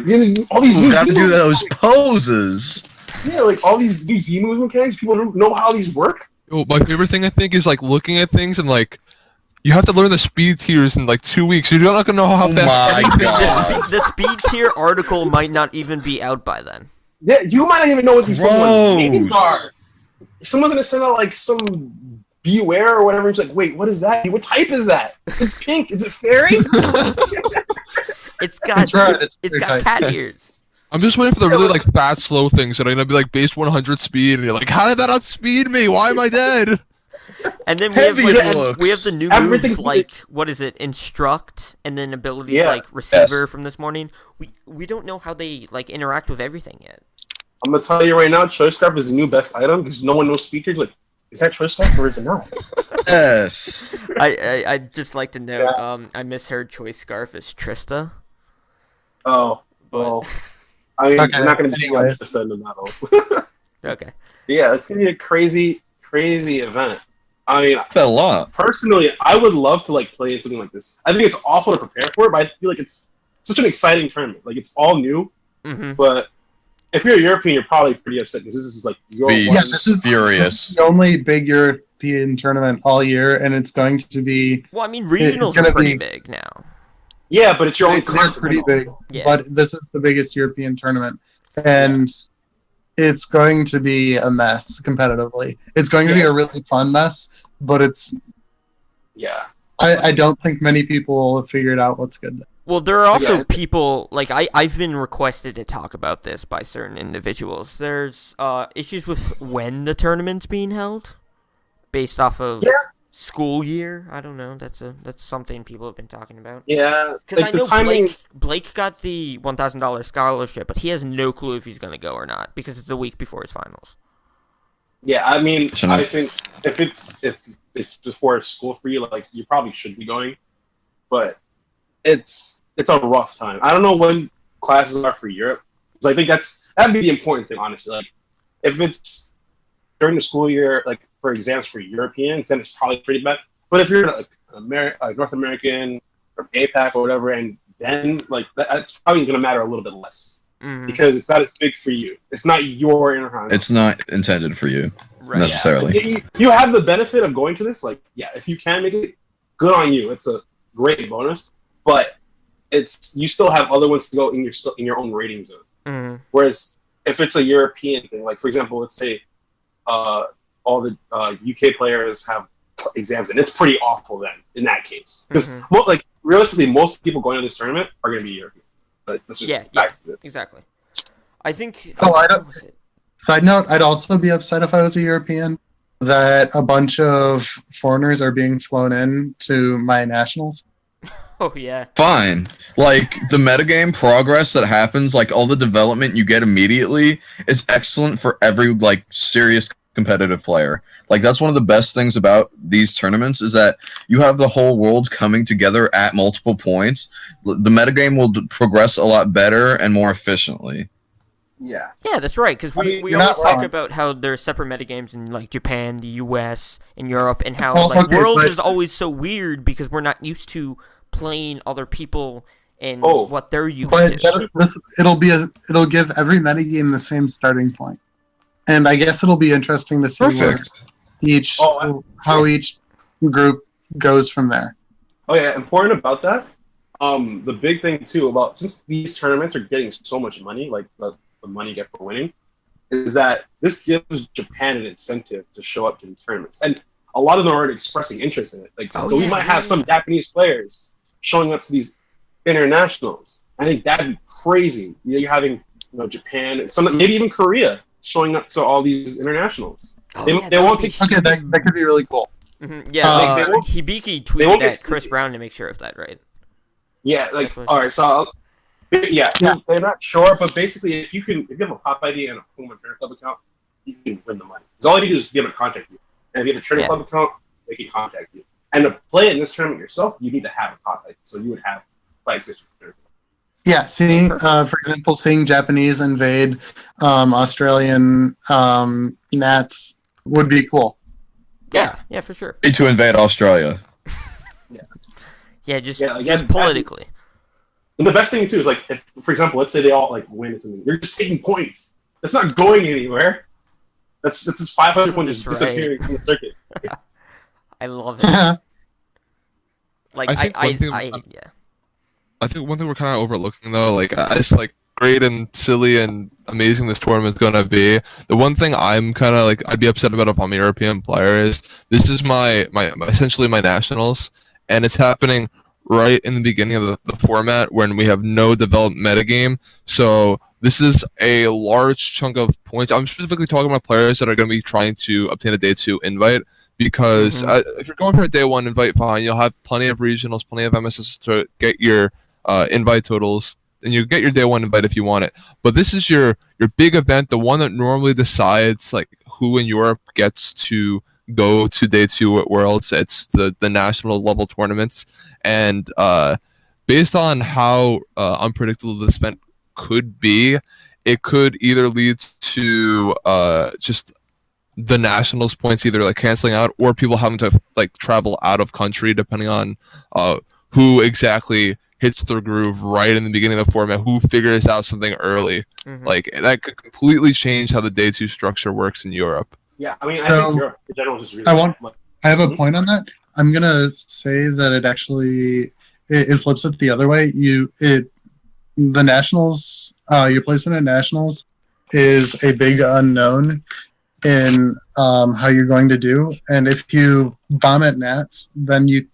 all these you new have to Z do moves. those poses. Yeah, like all these new Z moves mechanics. People don't know how these work. oh, my favorite thing I think is like looking at things and like you have to learn the speed tiers in like 2 weeks. You're not gonna know how Oh fast my everything God. is. The speed tier article might not even be out by then. Yeah, you might not even know what these Pokemon's names Gross. are. Someone's gonna send out like some Beware or whatever. It's like, wait, what is that? What type is that? It's pink. Is it fairy? It's got That's right, it's it's very got tight. cat ears. I'm just waiting for the really like fat, slow things that are gonna be like base 100 speed, and you're like, how did that outspeed me? Why am I dead? And then Heavy we have looks. the new Everything's moves like what is it? Instruct, and then abilities Yeah. like receiver from this morning. We don't know how they like interact with everything yet. I'm gonna tell you right now, Choice Scarf is the new best item because no one knows speakers. Like, is that Choice Scarf or is it not? Yes. I'd just like to note I misheard Choice Scarf as Trista. Oh, well. I mean, Okay, we're not gonna be seeing anyways. this in the battle. Okay. Yeah, it's gonna be a crazy, crazy event. I mean, That's a lot. personally, I would love to like play in something like this. I think it's awful to prepare for it, but I feel like it's such an exciting tournament. Like it's all new, Mm-hmm. but if you're a European, you're probably pretty upset because this is like your Be one. Yeah, this is furious. the only big European tournament all year, and it's going to be. Well, I mean, regionals gonna are pretty be- big now. Yeah, but it's your own They're continent. pretty big, Yeah. but this is the biggest European tournament, and it's going to be a mess competitively. It's going to be Yeah. a really fun mess, but it's. Yeah, I don't think many people will have figured out what's good. Well, there are also Yeah. people like I've been requested to talk about this by certain individuals. There's issues with when the tournament's being held, based off of school year. I don't know. That's something people have been talking about. yeah. Because Like I know the timing. Blake got the $1,000 scholarship, but he has no clue if he's gonna go or not because it's a week before his finals. Yeah, I mean, Shouldn't I I- think if it's before school for you, like you probably should be going, but it's a rough time. I don't know when classes are for Europe, because I think that'd be the important thing, honestly. Like, if it's during the school year, like for exams for Europeans, then it's probably pretty bad. But if you're like North American or APAC or whatever, and then like that's probably going to matter a little bit less Mm-hmm. because it's not as big for you. It's not your intercontinental. It's not intended for you Right. necessarily. You have the benefit of going to this. Like, yeah, if you can make it, good on you. It's a great bonus, but you still have other ones to go in your own rating zone. Mm-hmm. Whereas if it's a European thing, like for example, let's say all the UK players have exams, and it's pretty awful then in that case because like realistically, most people going to this tournament are going to be European. But that's just Yeah, fact. Exactly. I think. Oh, I don't- what was it? Side note: I'd also be upset if I was a European that a bunch of foreigners are being flown in to my nationals. Oh yeah. Fine. Like, the metagame progress that happens, like, all the development you get immediately is excellent for every, like, serious competitive player. Like, that's one of the best things about these tournaments is that you have the whole world coming together at multiple points. The metagame will progress a lot better and more efficiently. Yeah. Yeah, that's right. Because we you're always not talk wrong. about how there's separate metagames in like Japan, the U.S., and Europe, and how Well, like okay, Worlds but- is always so weird because we're not used to playing other people and Oh. what they're used But to. it'll give every metagame the same starting point, and I guess it'll be interesting to see Perfect. how each group goes from there. Oh yeah, important about that. The big thing too about since these tournaments are getting so much money, like the money you get for winning, is that this gives Japan an incentive to show up to these tournaments, and a lot of them are already expressing interest in it. Like, Oh, so we yeah, might have some Japanese players showing up to these internationals. I think that'd be crazy. You're having Japan, some maybe even Korea showing up to all these internationals. Oh, They- yeah, they that won't would be take- Okay, that could be really cool. Yeah, they won't- Hibiki they won't tweeted get at Chris seated. Brown to make sure of that, right? Yeah, like That's what- all right, so yeah, Yeah. they're not sure, but basically, if you have a pop ID and a Puma Trainer Club account, you can win the money. Because all you do is be able to contact you, and if you have a Trainer Yeah. Club account, they can contact you. And to play in this tournament yourself, you need to have a pop ID, so you would have like six. Yeah, seeing, Perfect. for example, seeing Japanese invade Australian Nats would be cool. Yeah, for sure. To invade Australia. Yeah, just Yeah, like, just yeah, politically. And the best thing too is like, if, for example, let's say they all like win something, they're just taking points. That's not going anywhere. That's just 500 points just That's right. disappearing from the circuit. I love it. Like I think one thing- yeah. I think one thing we're kind of overlooking though, like as like great and silly and amazing this tournament's gonna be, the one thing I'm kind of like I'd be upset about if I'm a European player is this is my essentially my nationals, and it's happening right in the beginning of the format when we have no developed metagame. So this is a large chunk of points. I'm specifically talking about players that are going to be trying to obtain a day 2 invite, because if you're going for a day 1 invite, fine, you'll have plenty of regionals, plenty of MSS to get your invite totals, and you get your day 1 invite if you want it. But this is your big event, the one that normally decides like who in Europe gets to go to day 2 at Worlds. It's the national level tournaments, and based on how unpredictable this event could be, it could either lead to just the nationals points either like canceling out, or people having to like travel out of country, depending on who exactly hits their groove right in the beginning of the format, who figures out something early. Like that could completely change how the day 2 structure works in Europe. Yeah, I mean, I So, think Europe in general is just really. I have a point on that. I'm gonna say that it actually it flips it the other way. The nationals, your placement at nationals is a big unknown in how you're going to do, and if you bomb at Nats, then you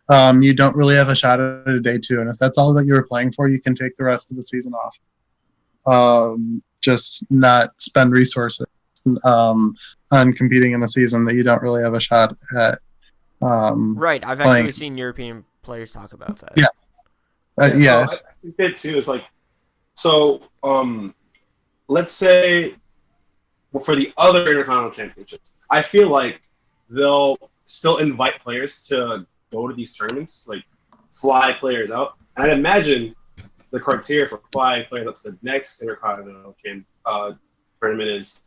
don't really have a shot at a day 2. And if that's all that you were playing for, you can take the rest of the season off. Just not spend resources on competing in a season that you don't really have a shot at. Right, I've playing. actually seen European players talk about that. Yeah. Yes. So I think that too is like, so let's say for the other Intercontinental Championships, I feel like they'll still invite players to go to these tournaments, like fly players out. And I'd imagine the criteria for flying players up to the next Intercontinental tournament is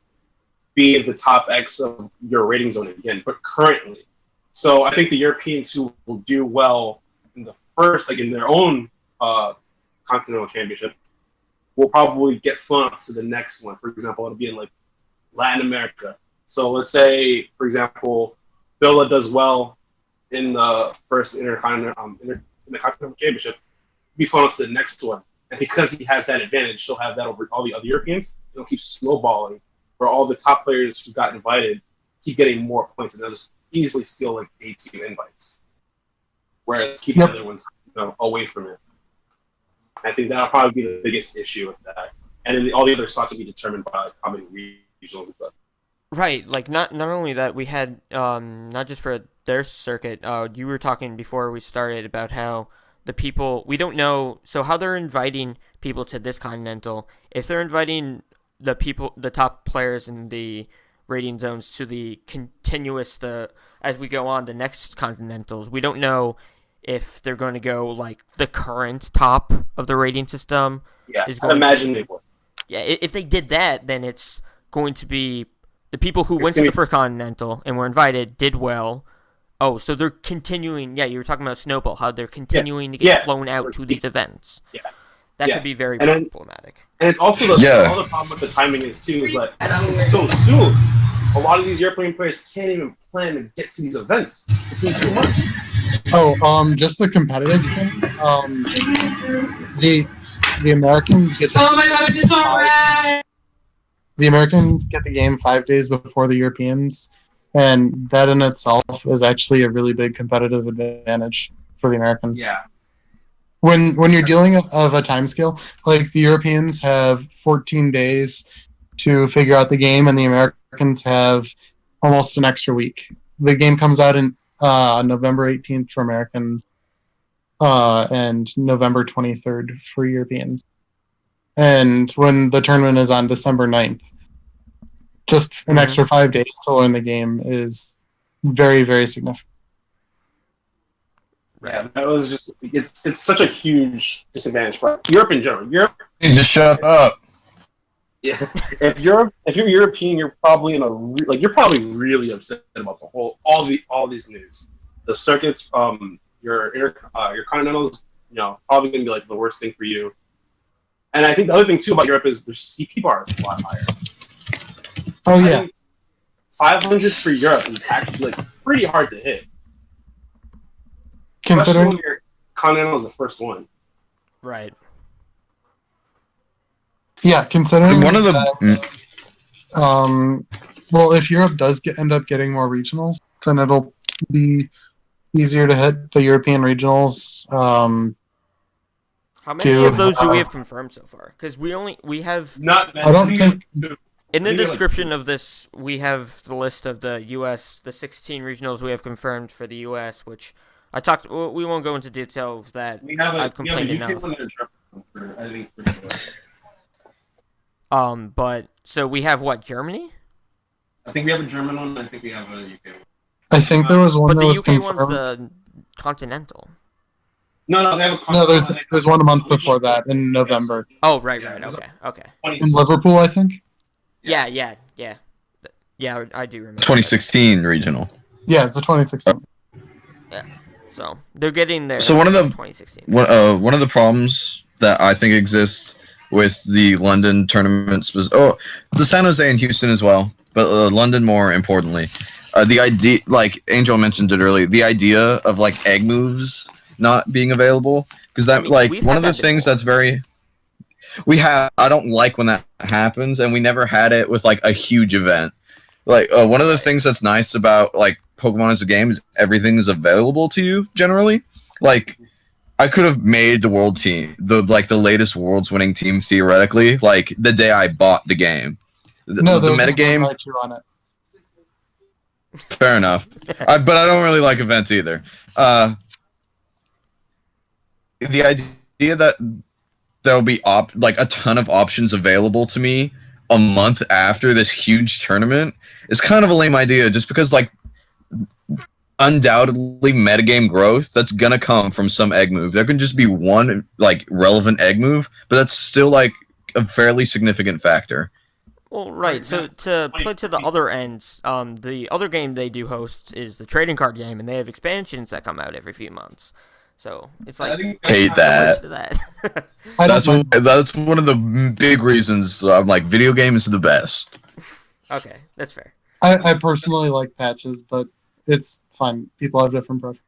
be in the top X of your rating zone again, but currently. So I think the Europeans who will do well in the first, like in their own continental championship, will probably get flown up to the next one. For example, it'll be in like Latin America. So let's say, for example, Villa does well in the first intercontinental in the continental championship, be flown up to the next one, and because he has that advantage, he'll have that over all the other Europeans. It'll keep snowballing, where all the top players who got invited keep getting more points, and they'll just easily steal like day 2 invites, whereas keep the other ones away from it. I think that'll probably be the biggest issue with that. And then all the other slots will be determined by how many regionals and stuff. Right, like not only that, we had not just for their circuit. You were talking before we started about how the people we don't know. So how they're inviting people to this continental? If they're inviting the top players in the rating zones to the continuous as we go on the next continentals, we don't know if they're going to go like the current top of the rating system. Yeah, is I going imagine to, they would. Yeah, if they did that, then it's going to be the people who It's went to gonna the first continental and were invited did well. Oh, so they're continuing. Yeah, you were talking about Snowball, how they're continuing to get flown out to these events. Yeah. That Yeah. could be very And then- problematic. And it's also the other problem with the timing is too is that it's so soon. A lot of these European players can't even plan to get to these events. It's in 2 months. Oh, just a competitive thing. The Americans get Oh my god, it's alright! the Americans get the game 5 days before the Europeans, and that in itself is actually a really big competitive advantage for the Americans. Yeah. When you're dealing of a time scale, like the Europeans have 14 days to figure out the game, and the Americans have almost an extra week. The game comes out in November 18th for Americans, and November 23rd for Europeans. And when the tournament is on December 9th, just an extra 5 days to learn the game is very, very significant. Yeah, that was just it's such a huge disadvantage for Europe in general. Europe, You just shut up. yeah. If you're European, you're probably you're probably really upset about all these news. The circuits, your continentals, probably gonna be like the worst thing for you. And I think the other thing too about Europe is their CP bar is a lot higher. Oh yeah, 500 for Europe is actually pretty hard to hit. Especially considering when your continental is the first one. Right. yeah, considering One of the that, well, if Europe does end up getting more regionals, then it'll be easier to hit the European regionals. How many Dude, of those do we have confirmed so far? Because we have Not I don't think in the Maybe like description of this we have the list of the U.S. the 16 regionals we have confirmed for the U.S. which I talked. We won't go into detail of that. I've complained enough. one and a German, I think. For sure. But so we have what, Germany? I think we have a German one. I think we have a UK one. I think there was one But that the was UK confirmed. one's the continental. No, they have a. No, there's one a month before that in November Oh, right. Yeah, there's Okay. in Liverpool, I think. Yeah. Yeah, I do remember. 2016 regional. Yeah, it's a 2016. So they're getting there. So one of the 2016. one of the problems that I think exists with the London tournaments was the San Jose and Houston as well, but London more importantly, the idea, like Angel mentioned it earlier, the idea of like egg moves not being available, because that one of the things that's very I don't like when that happens, and we never had it with like a huge event. Like one of the things that's nice about like Pokemon as a game is everything is available to you generally. Like I could have made the world team, the latest world's winning team theoretically, like the day I bought the game. The metagame. On it. Fair enough, but I don't really like events either. The idea that there'll be a ton of options available to me a month after this huge tournament is kind of a lame idea, just because like undoubtedly metagame growth that's gonna come from some egg move. There can just be one like relevant egg move, but that's still like a fairly significant factor. Well, right. So to play to the other ends, the other game they do host is the trading card game, and they have expansions that come out every few months. So it's like hate that. That's one of the big reasons I'm like video game is the best. Okay, that's fair. I personally like patches, but it's fine. People have different preferences.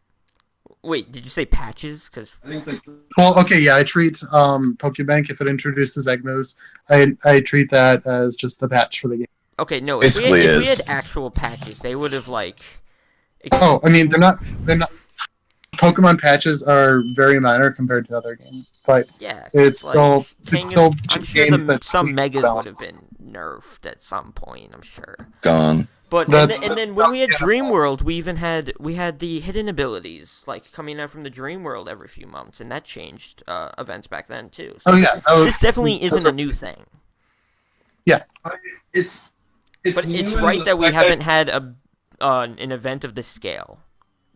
Wait, did you say patches? Because Well, okay, yeah, I treat Pokebank, if it introduces egg moves, I treat that as just the patch for the game. okay, no, if we had actual patches, they would have like. Oh, I mean, they're not. Pokemon patches are very minor compared to other games, but yeah, it's like, still I'm sure games that some megas would have been nerfed at some point, I'm sure. Gone. But That's- and then when we had Dream World, we had the hidden abilities like coming out from the Dream World every few months, and that changed events back then too. So Oh yeah, this definitely isn't a new thing. It's But new it's in right the that we fact haven't had an event of this scale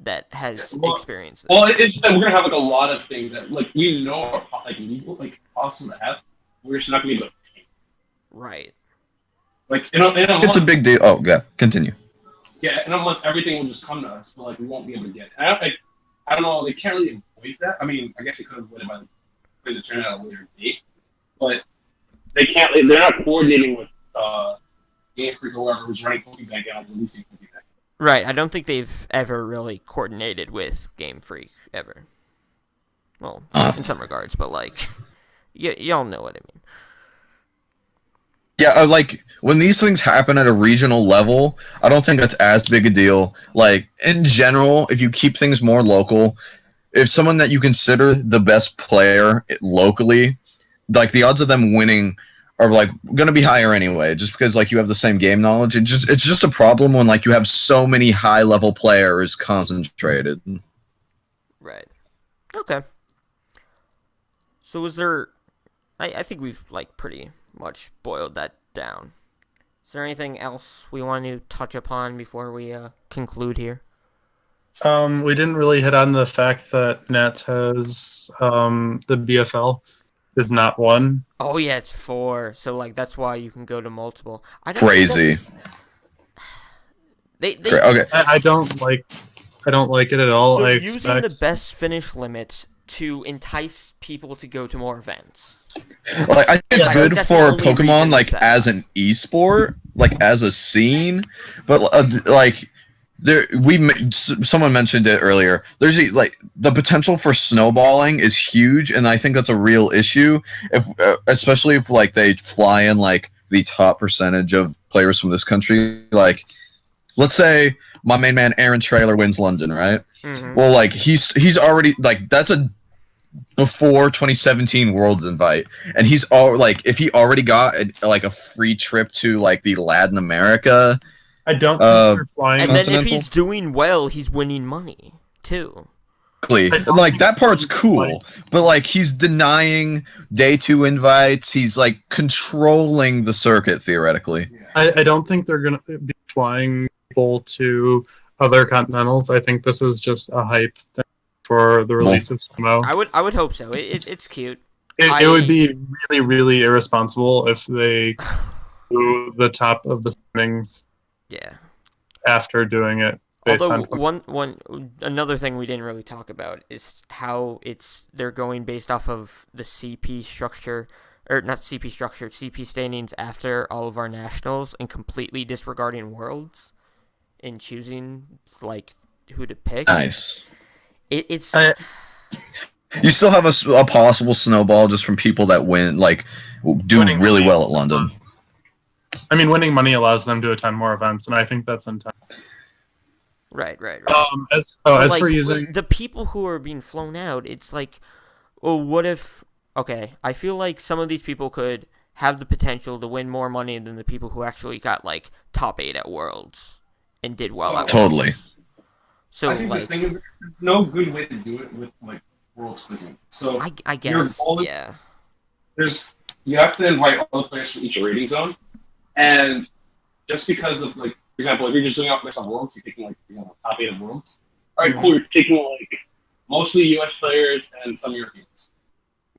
that has experienced this. Well, it's just that we're gonna have like a lot of things that like we know are like legal, like awesome to have. We're just not gonna be able to take. Right. Like in a It's a month, big deal. Oh, yeah. Continue. yeah, in a month everything will just come to us, but like we won't be able to get it. I don't know. They can't really avoid that. I mean, I guess they could have avoided by putting the tournament at a later date, but they can't. They're not coordinating with Game Freak or whoever who's running Pokebank and releasing Pokebank. Right. I don't think they've ever really coordinated with Game Freak ever. Well, in some regards, but like, y'all know what I mean. Yeah, like when these things happen at a regional level, I don't think that's as big a deal. Like in general, if you keep things more local, if someone that you consider the best player locally, like the odds of them winning are like gonna be higher anyway, just because like you have the same game knowledge. It's just a problem when like you have so many high level players concentrated. Right. Okay. So is there? I think we've like pretty much boiled that down. Is there anything else we want to touch upon before we conclude here? We didn't really hit on the fact that Nats has the BFL is not one. Oh yeah, it's 4. So like that's why you can go to multiple. I don't think Crazy. They Okay. I don't like it at all. they're I using expect the best finish limits to entice people to go to more events. Like I think it's Yeah, good that's the for only reason Pokemon, like that- as an esport, like as a scene, but like there someone mentioned it earlier. There's like the potential for snowballing is huge, and I think that's a real issue. If especially if like they fly in like the top percentage of players from this country, like let's say my main man Aaron Trailer wins London, right? Mhm. Well, like he's already like that's a before 2017 Worlds invite, and he's all like if he already got like a free trip to like the Latin America, I don't think they're flying. And then if Continental? he's doing well, he's winning money too. like that part's cool, but like he's denying day 2 invites. He's like controlling the circuit theoretically. I don't think they're gonna be flying people to other continentals. I think this is just a hype thing for the release of Sumo. I would hope so. It's cute. It would be really, really irresponsible if they do the top of the standings Yeah. after doing it based Although on another thing we didn't really talk about is how they're going based off of the CP structure, or not CP structure, CP standings after all of our nationals, and completely disregarding worlds in choosing like who to pick. Nice. It's You still have a possible snowball just from people that win, like do Winning really money. well at London. I mean, winning money allows them to attend more events, and I think that's intent. right. As But, for using, the people who are being flown out, it's like, well, what if? Okay, I feel like some of these people could have the potential to win more money than the people who actually got like top 8 at Worlds and did well at Totally. Worlds. So I think like, the thing is, there's no good way to do it with like World Quizzing. So I guess, goal is- yeah. you have to invite all the players from each rating zone, and just because of like, for example, if you're just doing out based on Worlds, you're taking like top 8 of Worlds. All right, cool. You're taking like mostly U.S. players and some Europeans.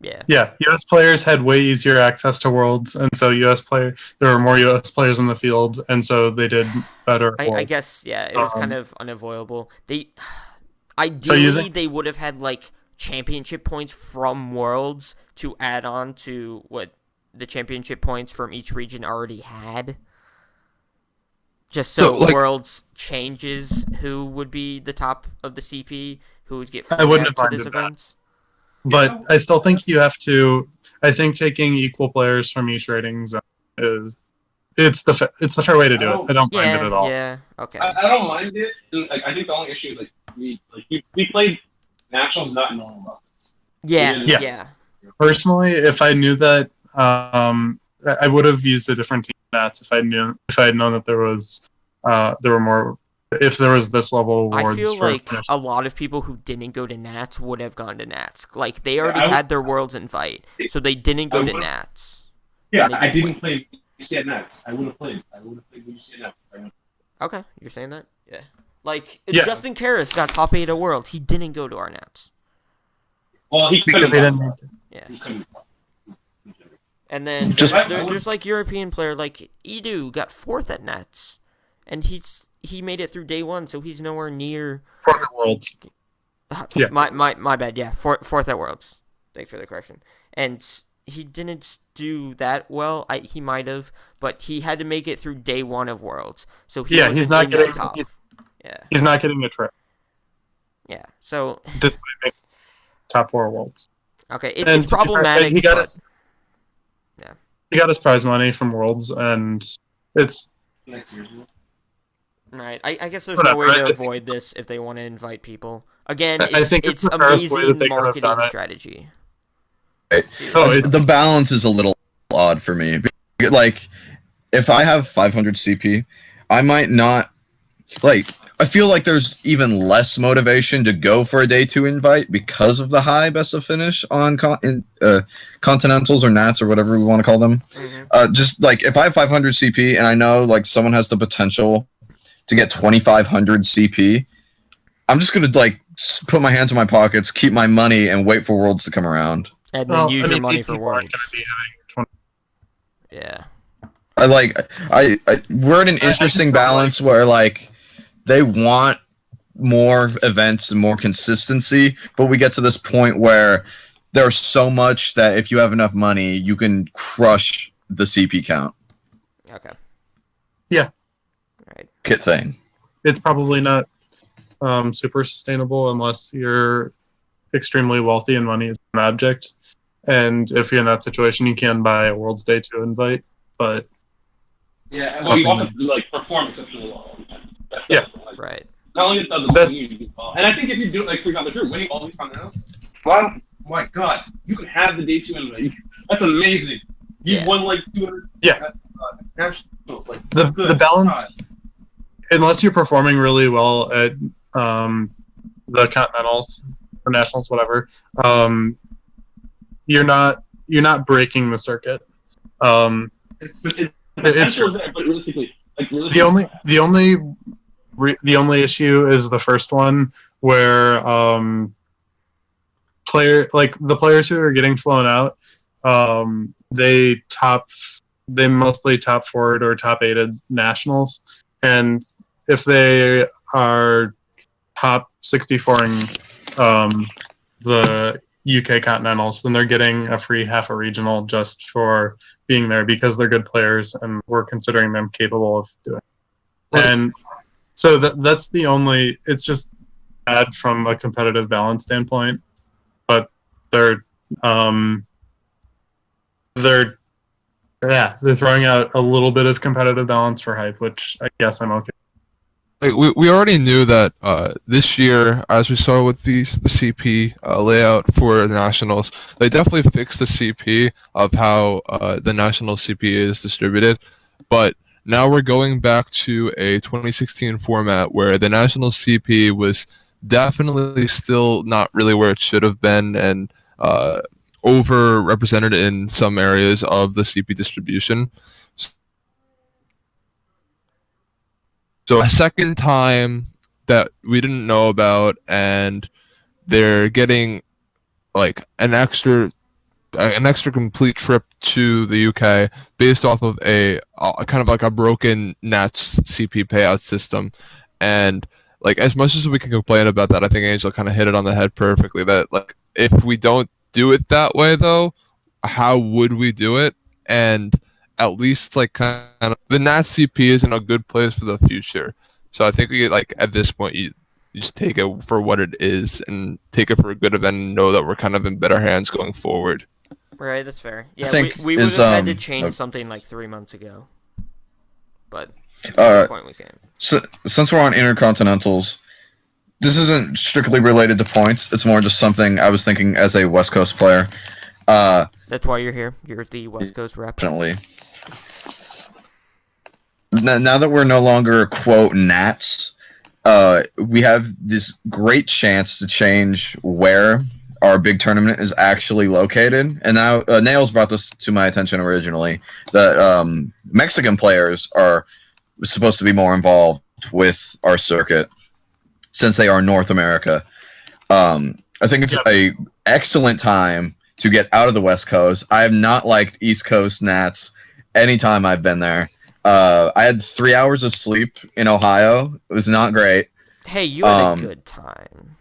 Yeah. U.S. players had way easier access to Worlds, and so there were more U.S. players in the field, and so they did better. at I Worlds. guess, yeah, it was kind of unavoidable. They they would have had like championship points from Worlds to add on to what the championship points from each region already had. Just so like- Worlds changes who would be the top of the CP, who would get I wouldn't flown out have to this minded that. events. But I still think you have to. I think taking equal players from each rating zone it's the fair way to do it. I don't mind it at all. Yeah, okay. I don't mind it. Like, I think the only issue is like we played nationals not knowing about this. Yeah. Personally, if I knew that I would have used a different team Nats if I had known that there was there were more. If there was this level of awards I feel for like finish. a lot of people who didn't go to Nats would have gone to Nats. Like, they already had their Worlds invite, so they didn't go to Nats. Yeah, I didn't play UC Nats. I would have played. UC Nats. Okay, you're saying that? Yeah. Like, Justin Karras got top 8 at Worlds. He didn't go to our Nats. Well, Because they didn't need to. Yeah. And then there's like European player like Edu got 4th at Nats, and he made it through day 1, so he's nowhere near 4th at Worlds. Yeah. My bad. Yeah, 4th at Worlds. Thanks for the correction. And he didn't do that well. He might have, but he had to make it through day 1 of Worlds, so he's not getting top. He's not getting a trip. Yeah. So this might make top 4 Worlds. Okay, it's problematic. He got his prize money from Worlds, and it's next year's one. Right. I guess there's no way to avoid this if they want to invite people. Again, I think it's the fairest way that they could have marketing done it. strategy. The balance is a little odd for me. Like, if I have 500 CP, I might not like. I feel like there's even less motivation to go for a day 2 invite because of the high best of finish on continentals or nats or whatever we want to call them. Mm-hmm. Just like if I have 500 CP and I know like someone has the potential to get 2,500 CP, I'm just gonna like put my hands in my pockets, keep my money, and wait for Worlds to come around. And then use your money for Worlds. Yeah. We're in an interesting balance where like they want more events and more consistency, but we get to this point where there's so much that if you have enough money, you can crush the CP count. Okay. Yeah. Right. Kit thing. It's probably not super sustainable unless you're extremely wealthy and money is an object. And if you're in that situation, you can buy a World's Day 2 invite, but yeah, well, you also like perform exceptionally well all the time. Right. Not only does the winning, and I think if you do, like, for example, if you're winning all these continentals, wow, my God, you can have the day 2 invite. That's amazing. You won like 200. Yeah. Nationals, like the balance, unless you're performing really well at the continentals or nationals, whatever, you're not breaking the circuit. It's there, but realistically, the only issue is the first one where the players who are getting flown out, they mostly top 4'd or top 8'd nationals, and if they are top 64ing the UK Continentals, then they're getting a free half a regional just for being there because they're good players and we're considering them capable of doing it. And so that's the only, it's just bad from a competitive balance standpoint, but they're throwing out a little bit of competitive balance for hype, which I guess I'm okay. Like we already knew that this year, as we saw with the CP layout for the nationals, they definitely fixed the CP of how the national CP is distributed. But now we're going back to a 2016 format where the national CP was definitely still not really where it should have been and overrepresented in some areas of the CP distribution. So a second time that we didn't know about, and they're getting like an extra complete trip to the UK based off of a kind of like a broken Nats CP payout system. And like as much as we can complain about that, I think Angel kind of hit it on the head perfectly. That like if we don't do it that way, though, how would we do it? And at least like kind of the Nats CP is in a good place for the future. So I think we like at this point you just take it for what it is and take it for a good event and know that we're kind of in better hands going forward. Right, that's fair. Yeah, we would have had to change something like 3 months ago. But at this point we can't. So, since we're on Intercontinentals, this isn't strictly related to points. It's more just something I was thinking as a West Coast player. That's why you're here. You're the West Coast rep. Definitely. Now that we're no longer, quote, Nats, we have this great chance to change where our big tournament is actually located. And now, Nails brought this to my attention originally, that Mexican players are supposed to be more involved with our circuit, since they are North America. I think it's a excellent time to get out of the West Coast. I have not liked East Coast Nats anytime I've been there. I had 3 hours of sleep in Ohio. It was not great. Hey, you had a good time.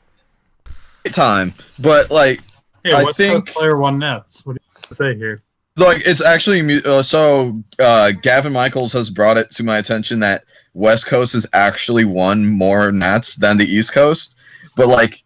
Good time, but like, hey, I West think Coast player won Nets. What do you say here? like it's actually Gavin Michaels has brought it to my attention that West Coast has actually won more Nats than the East Coast, but like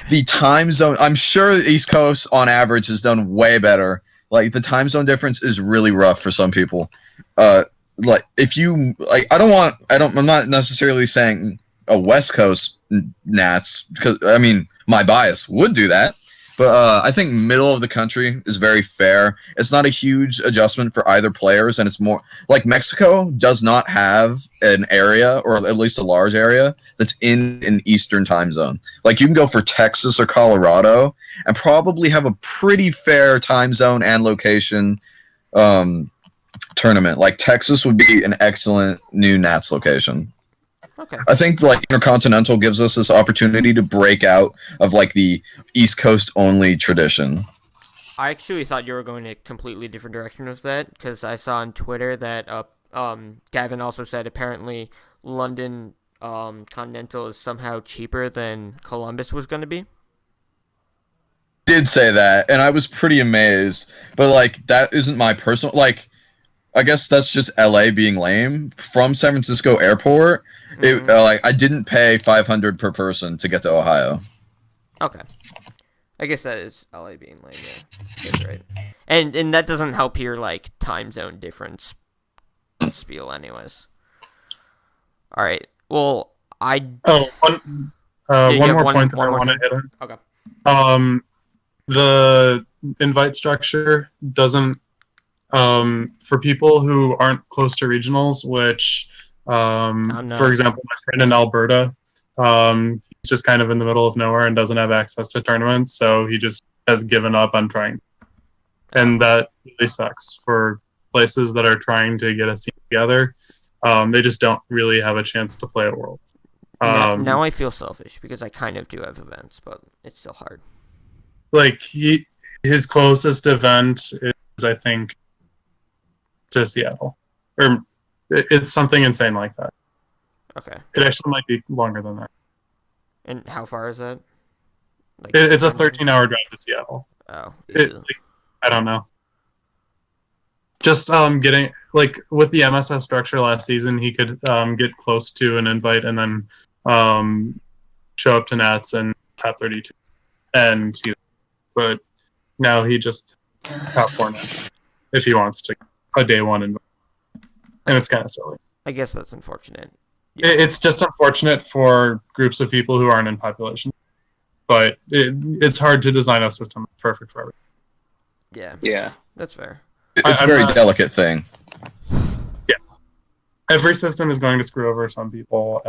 the time zone, I'm sure the East Coast on average has done way better. Like the time zone difference is really rough for some people. Like if you like, I'm not necessarily saying a West Coast Nats, because I mean my bias would do that, but I think middle of the country is very fair. It's not a huge adjustment for either players, and it's more like Mexico does not have an area, or at least a large area, that's in an Eastern time zone. Like you can go for Texas or Colorado and probably have a pretty fair time zone and location tournament. Like Texas would be an excellent new Nats location. Okay. I think like Intercontinental gives us this opportunity to break out of like the East Coast only tradition. I actually thought you were going a completely different direction with that, because I saw on Twitter that Gavin also said apparently London Continental is somehow cheaper than Columbus was going to be. Did say that, and I was pretty amazed. But like that isn't my personal like. I guess that's just LA being lame. From San Francisco Airport, like I didn't pay $500 per person to get to Ohio. Okay, I guess that is LA being lame. Yeah, that's right. And that doesn't help your like time zone difference spiel, anyways. All right. Well, one more point that I want to hit on. Okay. The invite structure doesn't. For people who aren't close to regionals, which, for example, my friend in Alberta, he's just kind of in the middle of nowhere and doesn't have access to tournaments, so he just has given up on trying. And that really sucks for places that are trying to get a scene together. They just don't really have a chance to play at Worlds. Now I feel selfish because I kind of do have events, but it's still hard. Like, his closest event is, I think, to Seattle, or it's something insane like that. Okay. It actually might be longer than that. And how far is that? Like it's a 13-hour drive to Seattle. Oh. I don't know. Just getting like with the MSS structure last season, he could get close to an invite and then show up to Nats and top 32, and but now he just top 4 Nats if he wants to. A day one invite. And it's kind of silly. I guess that's unfortunate. Yeah. It's just unfortunate for groups of people who aren't in population. But it's hard to design a system that's perfect for everyone. Yeah. Yeah. That's fair. It's a very delicate thing. Yeah. Every system is going to screw over some people.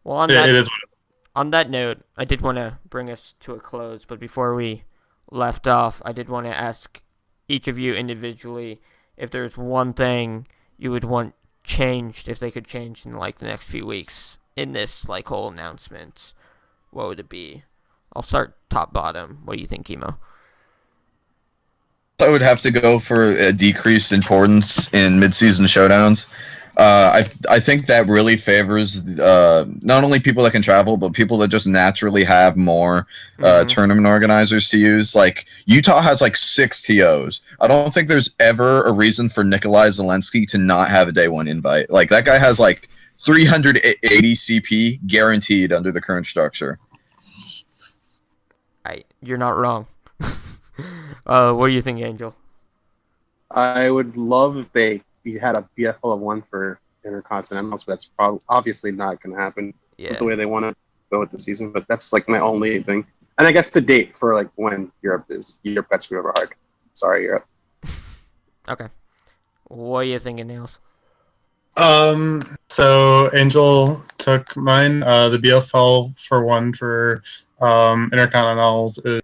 Well, on that note, I did want to bring us to a close, but before we left off, I did want to ask each of you individually if there's one thing you would want changed, if they could change in like the next few weeks in this like whole announcement. What would it be? I'll start top bottom. What do you think, Kimo? I would have to go for a decreased importance in mid-season showdowns. I think that really favors not only people that can travel, but people that just naturally have more tournament organizers to use. Like Utah has like 6 TOs. I don't think there's ever a reason for Nikolai Zelensky to not have a day one invite. Like that guy has like 380 CP guaranteed under the current structure. You're not wrong. What do you think, Angel? I would love if you had a BFL of 1 for Intercontinentals, but that's obviously not going to happen with the way they want to go with the season. But that's like my only thing. And I guess the date for like when Europe got screwed over hard. Sorry, Europe. Okay. What are you thinking, Nails? So Angel took mine. The BFL for one for Intercontinentals is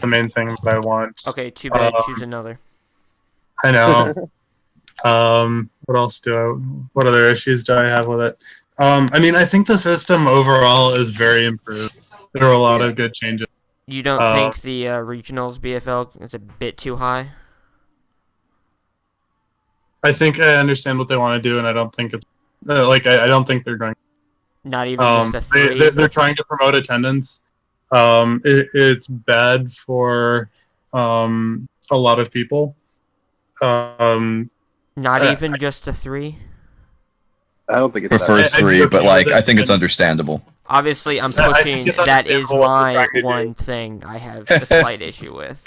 the main thing that I want. Okay, too bad. Choose another. I know. What else what other issues do I have with it? I mean, I think the system overall is very improved. There are a lot of good changes. You don't think the regionals BFL is a bit too high? I think I understand what they want to do, and I don't think it's I don't think they're going. Not even just a 3. They're trying to promote attendance. It's bad for a lot of people. Not even just a 3. I don't think it's Prefer that. 3, but like I think it's understandable. Obviously, I'm I pushing. think it's That is understandable what they're my trying to do. one thing I have a slight issue with.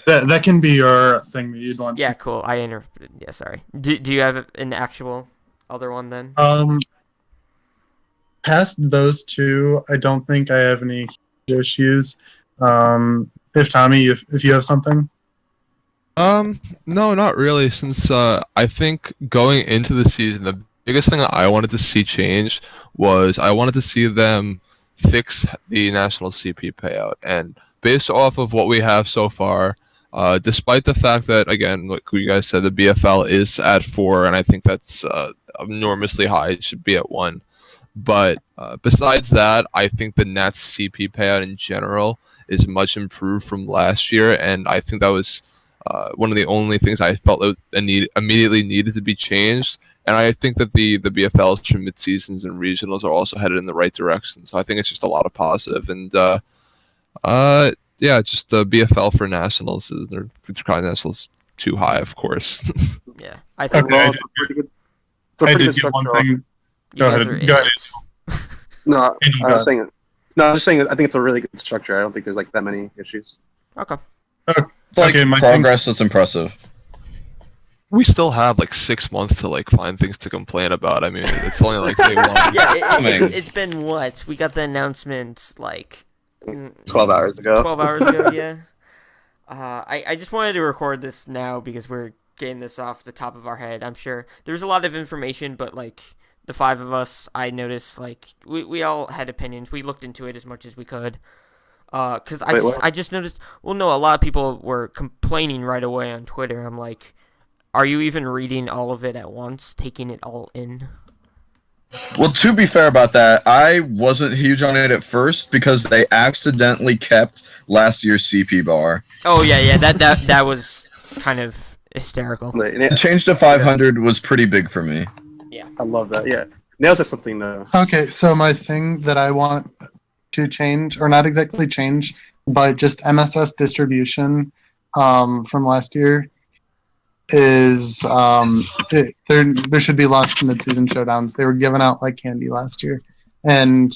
That can be your thing that you'd want. Yeah, cool. I interrupted. Yeah, sorry. Do you have an actual other one then? Past those two, I don't think I have any issues. If Tommy, if you have something. No, not really. Since I think going into the season, the biggest thing that I wanted to see change was I wanted to see them fix the national CP payout. And based off of what we have so far, despite the fact that, again, like you guys said, the BFL is at 4, and I think that's enormously high. It should be at 1. But besides that, I think the Nats CP payout in general is much improved from last year, and I think that was one of the only things I felt that immediately needed to be changed. And I think that the BFLs for mid-seasons and regionals are also headed in the right direction. So I think it's just a lot of positive. And yeah, just the BFL for nationals is they're trying nationals too high, of course. Yeah, I think. Okay. It's a pretty good get one structure. thing. You Go guys ahead. are Go ahead. idiots. No, Angel, I go was saying it. No, I'm just saying I think it's a really good structure. I don't think there's like that many issues. Okay. Like Okay, my progress that's impressive. We still have like 6 months to like find things to complain about. I mean, it's only like day 1. Yeah, mean- it's been what? We got the announcement like 12 hours ago. 12 hours ago, yeah. I just wanted to record this now because we're getting this off the top of our head. I'm sure there's a lot of information, but like the 5 of us, I noticed like we all had opinions. We looked into it as much as we could. Cause I just noticed. Well, no, a lot of people were complaining right away on Twitter. I'm like, are you even reading all of it at once, taking it all in? Well, to be fair about that, I wasn't huge on it at first because they accidentally kept last year's CP bar. Oh yeah, that was kind of hysterical. The change to 500 was pretty big for me. I love that. Yeah, Nails has something to. Okay, so my thing that I want to change, or not exactly change, but just MSS distribution from last year is there should be less mid-season showdowns. They were given out like candy last year, and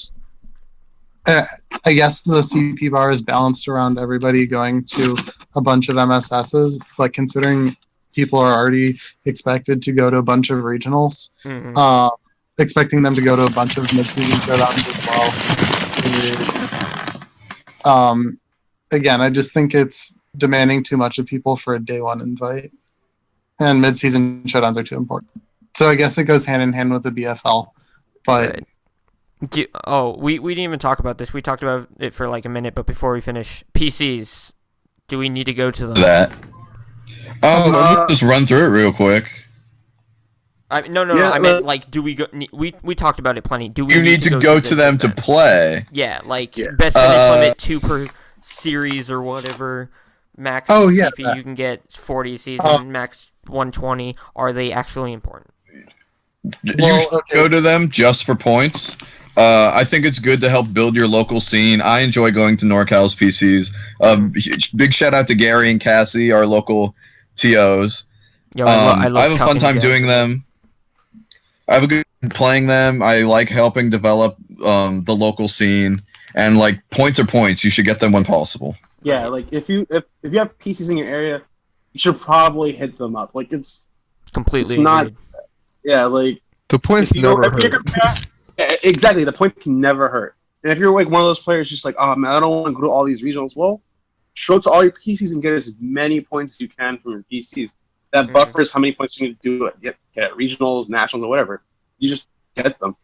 I guess the CP bar is balanced around everybody going to a bunch of MSSs, but considering people are already expected to go to a bunch of regionals, expecting them to go to a bunch of mid-season showdowns as well is, again, I just think it's demanding too much of people for a day 1 invite. And mid-season showdowns are too important. So I guess it goes hand in hand with the BFL. But right. We didn't even talk about this. We talked about it for like a minute, but before we finish, PCs, do we need to go to them? That. Let me just run through it real quick. No. I meant like, do we go? We talked about it plenty. Do we? You need to go to them to play. Yeah, like best finish limit 2 per series or whatever. Max CP you can get 40 season, max 120. Are they actually important? You go to them just for points. I think it's good to help build your local scene. I enjoy going to NorCal's PCs. Big shout out to Gary and Cassie, our local TOs. Yo, I love have a fun time doing them. I have a good time playing them. I like helping develop the local scene. And like points are points. You should get them when possible. Yeah, like if you have PCs in your area, you should probably hit them up. Like it's completely not. agreed. Yeah, like the points never hurt. Yeah, exactly, the point can never hurt. And if you're like one of those players, just like, oh man, I don't want to go to all these regionals. Well, show it to all your PCs and get as many points as you can from your PCs. That buffers how many points you need to do it. Get regionals, nationals, or whatever. You just get them.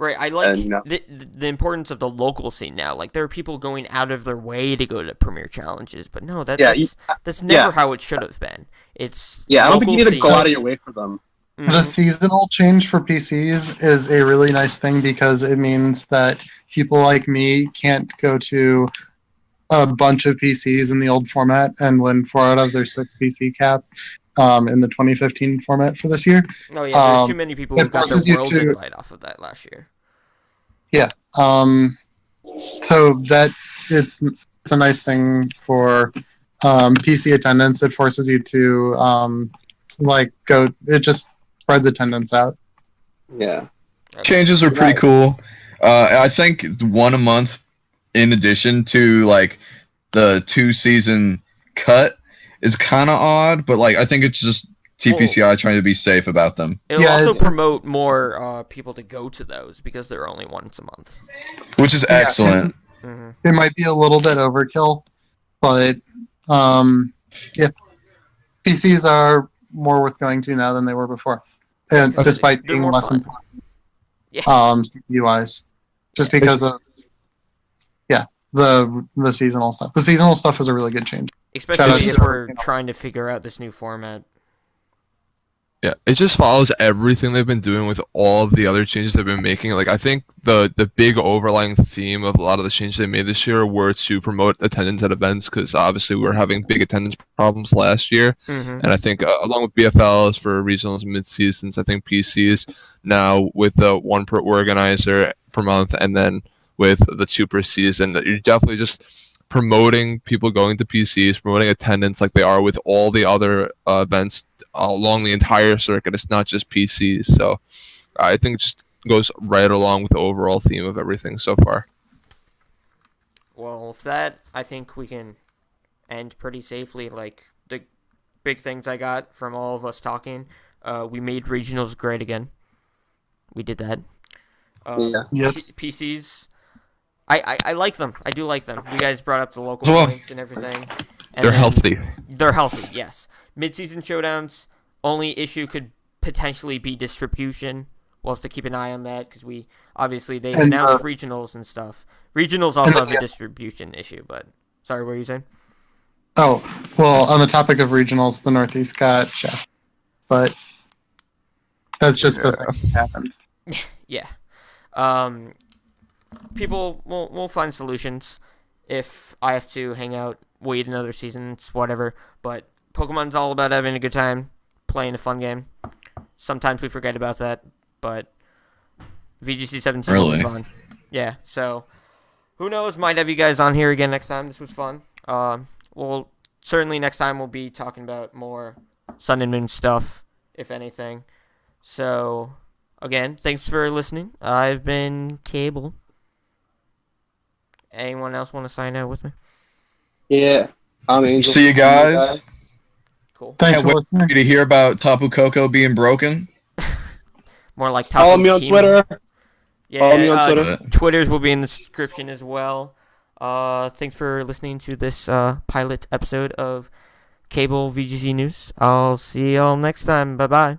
Right, I like the importance of the local scene now. Like, there are people going out of their way to go to Premier Challenges, but no, that's never how it should have been. It's I don't think you need to go out of your way for them. Mm-hmm. The seasonal change for PCs is a really nice thing because it means that people like me can't go to a bunch of PCs in the old format and win 4 out of their 6 PC cap in the 2015 format for this year. Oh yeah, there are too many people who got their world invite off of that last year. Yeah. So that it's a nice thing for PC attendance. It forces you to go. It just spreads attendance out. Yeah. Changes are pretty cool. I think one a month, in addition to like the 2-season cut, is kind of odd. But like I think it's just TPCI trying to be safe about them. It'll also promote more people to go to those because they're only once a month, which is excellent. It might be a little bit overkill, but PCs are more worth going to now than they were before, and despite being less important, CPU-wise, just because of the seasonal stuff. The seasonal stuff is a really good change, especially if we're trying to figure out this new format. Yeah, it just follows everything they've been doing with all of the other changes they've been making. Like, I think the big overlying theme of a lot of the changes they made this year were to promote attendance at events, because obviously we were having big attendance problems last year. And I think along with BFLs for regionals and mid-seasons, I think PCs now with the 1 per organizer per month and then with the 2 per season, you're definitely just promoting people going to PCs, promoting attendance like they are with all the other events along the entire circuit. It's not just PCs, so I think it just goes right along with the overall theme of everything so far. Well, with that, I think we can end pretty safely. Like, the big things I got from all of us talking, we made regionals great again. We did that. Yes. PCs, I like them. I do like them. You guys brought up the local points and everything. And they're healthy. They're healthy, yes. Mid-season showdowns, only issue could potentially be distribution. We'll have to keep an eye on that because they announced regionals and stuff. Regionals also have a distribution issue, but sorry, what were you saying? Oh, well, on the topic of regionals, the Northeast got Chef, but that's just the thing that happens. Yeah. People will find solutions. If I have to hang out, wait another season, it's whatever. But Pokemon's all about having a good time, playing a fun game. Sometimes we forget about that, but VGC 17 will be fun. Yeah, so who knows? Might have you guys on here again next time. This was fun. Well, certainly next time we'll be talking about more Sun and Moon stuff, if anything. So, again, thanks for listening. I've been Cable. Anyone else want to sign out with me? Yeah. I'm Angel. See you guys. Cool. Thanks for listening. To hear about Tapu Koko being broken. More like Follow me on Twitter. Yeah, Follow me on Twitter. Twitter's will be in the description as well. Thanks for listening to this pilot episode of Cable VGC News. I'll see y'all next time. Bye-bye.